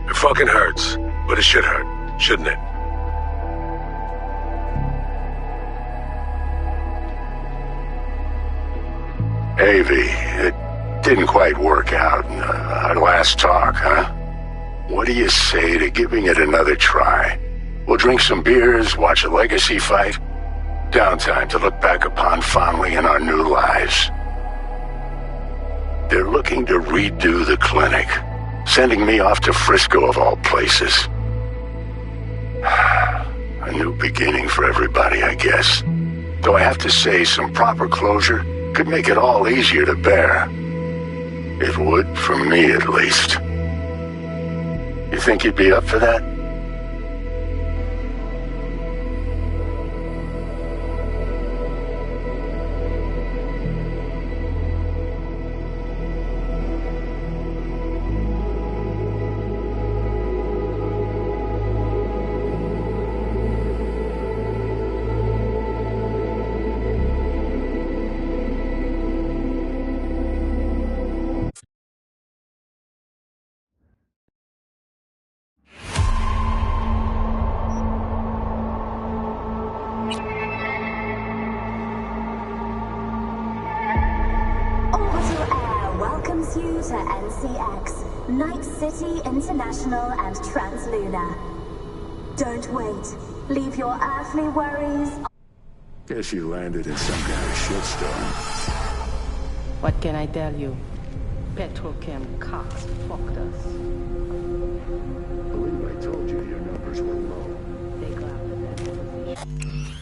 It fucking hurts, but it should hurt, shouldn't it? Hey, V, it didn't quite work out in our last talk, huh? What do you say to giving it another try? We'll drink some beers, watch a legacy fight. Downtime to look back upon fondly in our new lives. They're looking to redo the clinic, sending me off to Frisco of all places. A new beginning for everybody, I guess. Though I have to say, some proper closure could make it all easier to bear. It would, for me at least. You think you'd be up for that? Welcomes you to NCX, Night City International and Transluna. Don't wait. Leave your earthly worries. Guess you landed in some kind of shitstorm. What can I tell you? Petrochem cocks fucked us. I believe I told you your numbers were low. They grabbed the best position.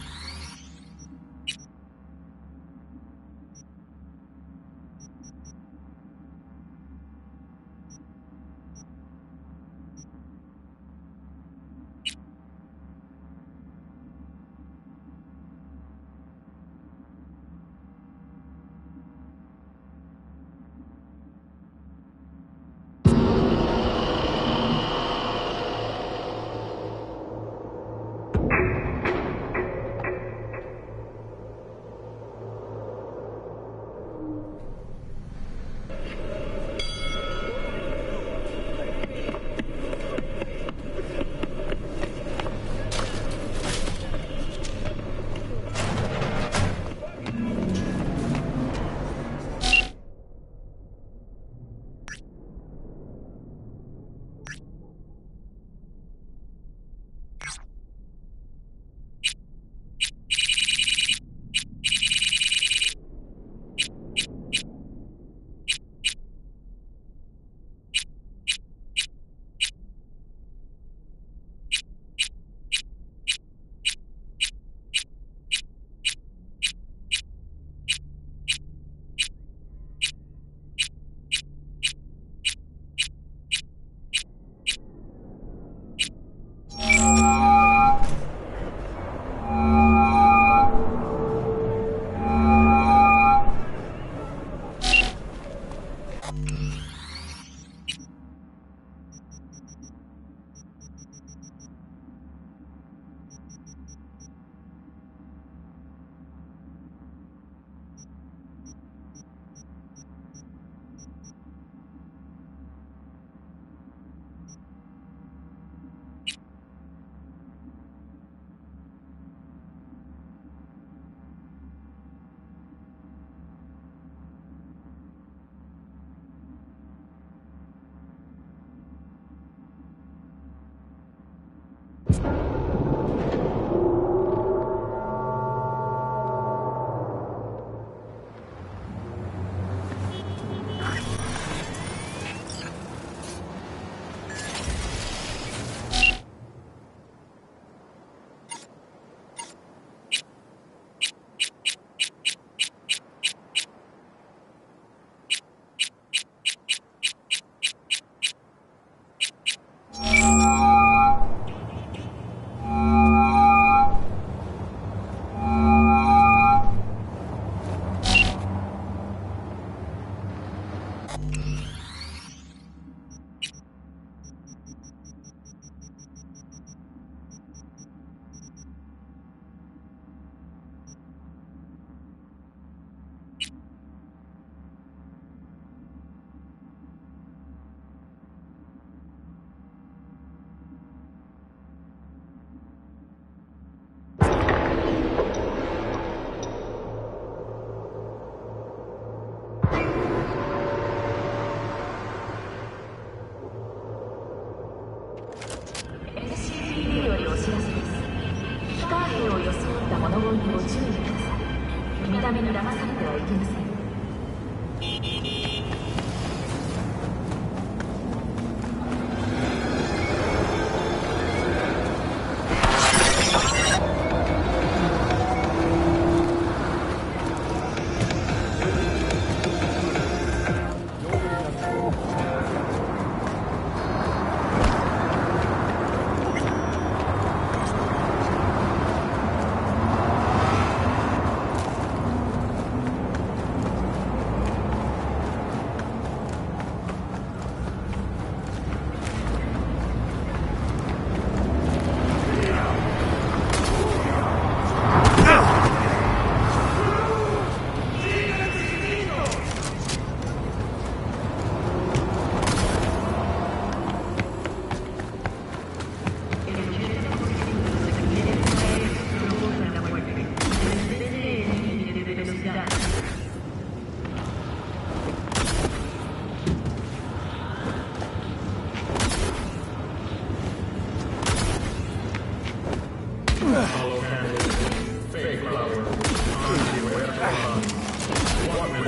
行にご注意ください。見た目に騙されてはいけません。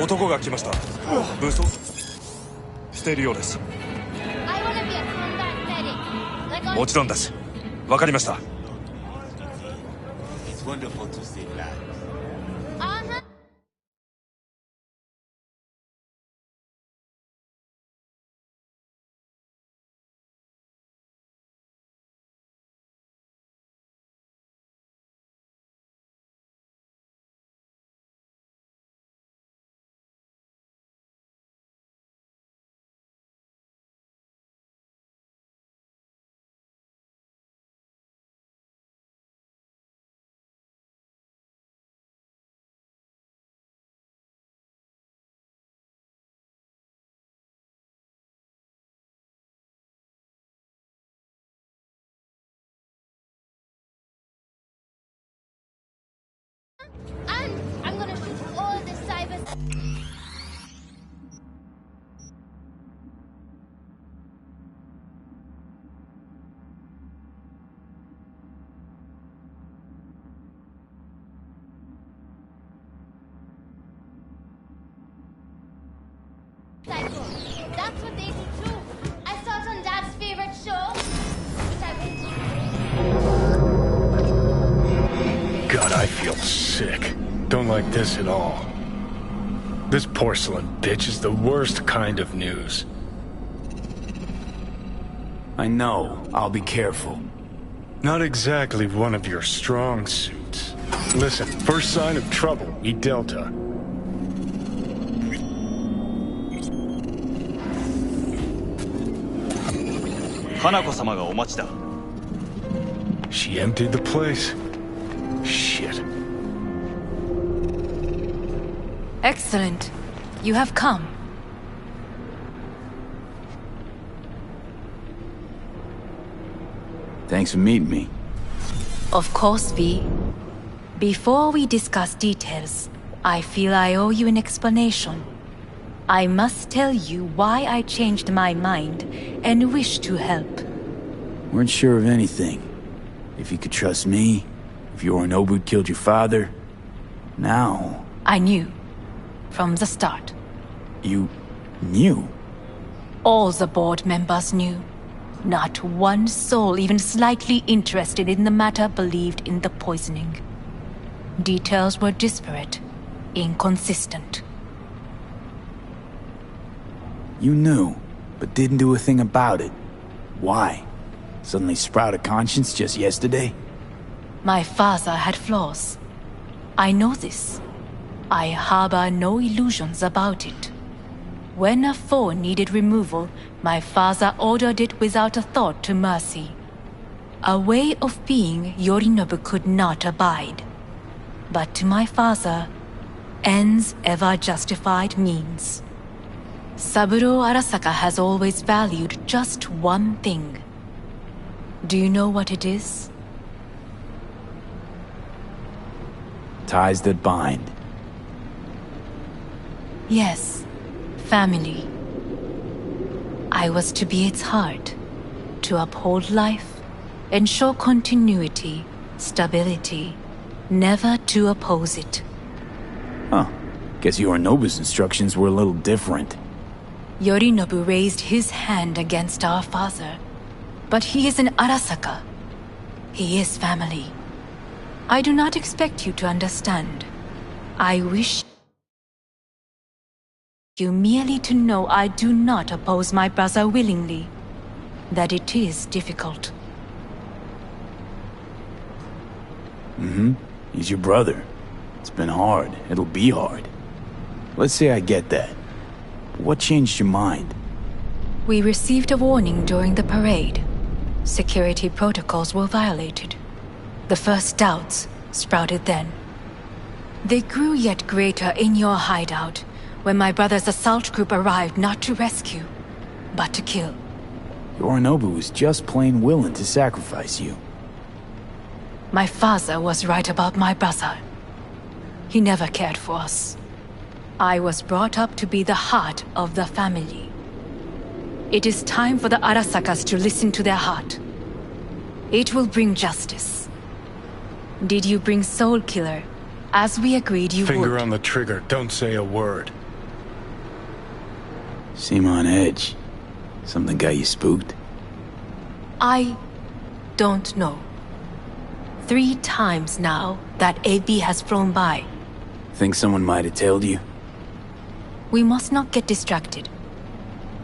男が来ました。武装しているようです。もちろんです。わかりました。I'm gonna shoot all the cyber... That's what they do too. I saw it on Dad's favorite show. God, I feel sick. Don't like this at all. This porcelain bitch is the worst kind of news. I know. I'll be careful. Not exactly one of your strong suits. Listen, first sign of trouble, eat Delta. Hanako-sama ga omachi da. She emptied the place. Shit. Excellent. You have come. Thanks for meeting me. Of course, V. Before we discuss details, I feel I owe you an explanation. I must tell you why I changed my mind and wish to help. Weren't sure of anything. If you could trust me, if Yorinobu killed your father. Now... I knew. From the start. You... knew? All the board members knew. Not one soul even slightly interested in the matter believed in the poisoning. Details were disparate, inconsistent. You knew, but didn't do a thing about it. Why? Suddenly sprout a conscience just yesterday? My father had flaws. I know this. I harbor no illusions about it. When a foe needed removal, my father ordered it without a thought to mercy. A way of being Yorinobu could not abide. But to my father, ends ever justified means. Saburo Arasaka has always valued just one thing. Do you know what it is? Ties that bind. Yes, family. I was to be its heart, to uphold life, ensure continuity, stability, never to oppose it. Huh. Guess Yorinobu's instructions were a little different. Yorinobu raised his hand against our father, but he is an Arasaka. He is family. I do not expect you to understand. I wish you merely to know I do not oppose my brother willingly, that it is difficult. Mm-hmm. He's your brother. It's been hard. It'll be hard. Let's say I get that. But what changed your mind? We received a warning during the parade. Security protocols were violated. The first doubts sprouted then. They grew yet greater in your hideout when my brother's assault group arrived not to rescue, but to kill. Yorinobu was just plain willing to sacrifice you. My father was right about my brother. He never cared for us. I was brought up to be the heart of the family. It is time for the Arasakas to listen to their heart. It will bring justice. Did you bring Soul Killer, as we agreed you would? Finger on the trigger, don't say a word. Seem on edge. Something got you spooked? I don't know. 3 times now that AB has flown by. Think someone might have tailed you? We must not get distracted.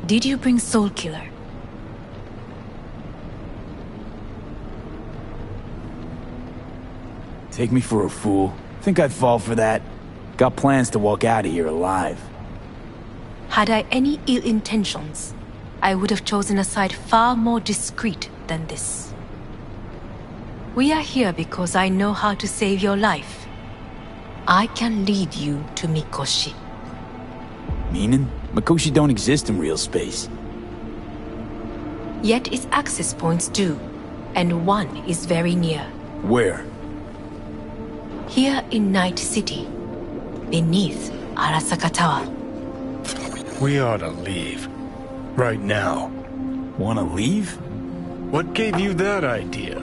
Did you bring Soul Killer? Take me for a fool. Think I'd fall for that? Got plans to walk out of here alive. Had I any ill intentions, I would have chosen a side far more discreet than this. We are here because I know how to save your life. I can lead you to Mikoshi. Meaning? Mikoshi don't exist in real space. Yet its access points do, and one is very near. Where? Here in Night City, beneath Arasaka Tower. We ought to leave. Right now. Wanna leave? What gave you that idea?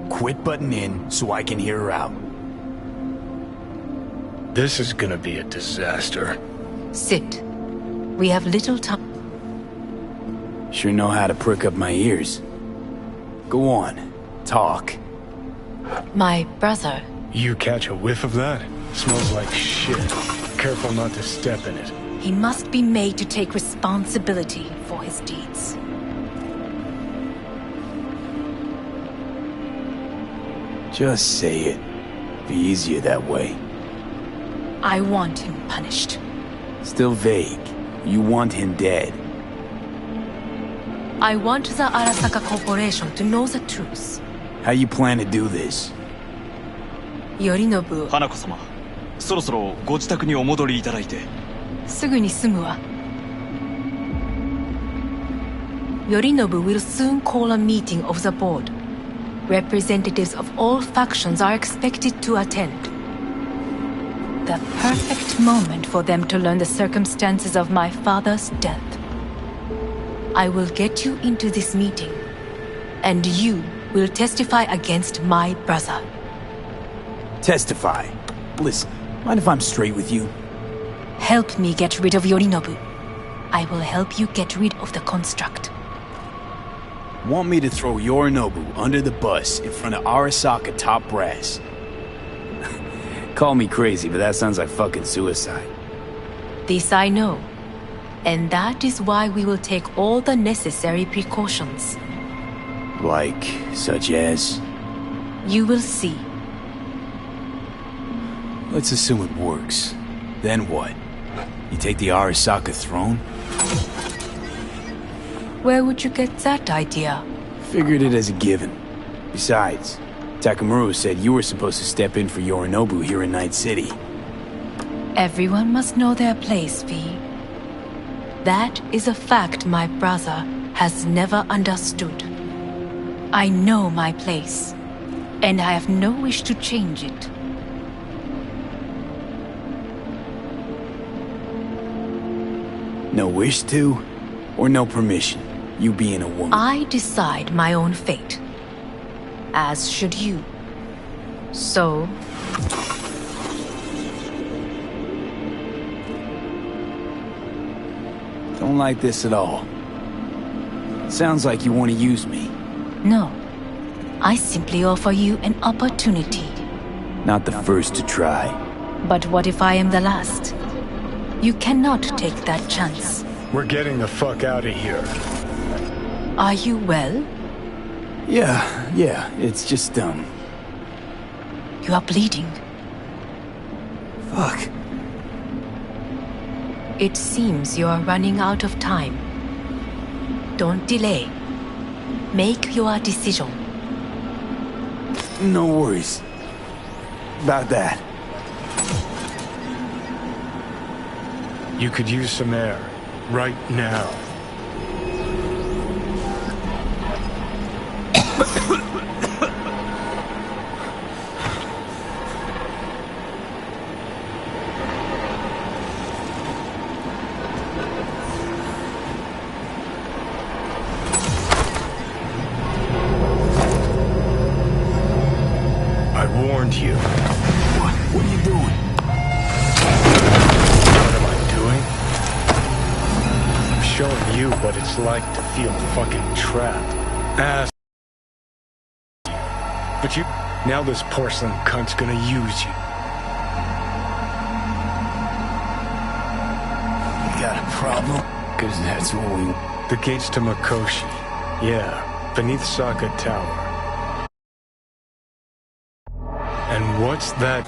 Quit butting in so I can hear her out. This is gonna be a disaster. Sit. We have little time. Sure know how to prick up my ears. Go on. Talk. My brother. You catch a whiff of that? Smells like shit. Careful not to step in it. He must be made to take responsibility for his deeds. Just say it. Be easier that way. I want him punished. Still vague. You want him dead. I want the Arasaka Corporation to know the truth. How you plan to do this? Yorinobu. 花子様、そろそろご自宅にお戻りいただいて。すぐに済むわ。Yorinobu will soon call a meeting of the board. Representatives of all factions are expected to attend. The perfect moment for them to learn the circumstances of my father's death. I will get you into this meeting, and you will testify against my brother. Testify? Listen, mind if I'm straight with you? Help me get rid of Yorinobu. I will help you get rid of the construct. Want me to throw Yorinobu under the bus in front of Arasaka top brass? Call me crazy, but that sounds like fucking suicide. This I know. And that is why we will take all the necessary precautions. Like, such as? You will see. Let's assume it works. Then what? You take the Arasaka throne? Where would you get that idea? Figured it as a given. Besides, Takamura said you were supposed to step in for Yorinobu here in Night City. Everyone must know their place, V. That is a fact my brother has never understood. I know my place, and I have no wish to change it. No wish to, or no permission, you being a woman? I decide my own fate. As should you. So? Don't like this at all. Sounds like you want to use me. No. I simply offer you an opportunity. Not the first to try. But what if I am the last? You cannot take that chance. We're getting the fuck out of here. Are you well? Yeah, it's just, You are bleeding. Fuck. It seems you are running out of time. Don't delay. Make your decision. No worries about that. You could use some air. Right now. I warned you. What are you doing? What am I doing? I'm showing you what it's like to feel fucking trapped. Ass. But you... Now this porcelain cunt's gonna use you. You got a problem? Cause that's what we... The gates to Makoshi. Yeah, beneath Saka Tower. And what's that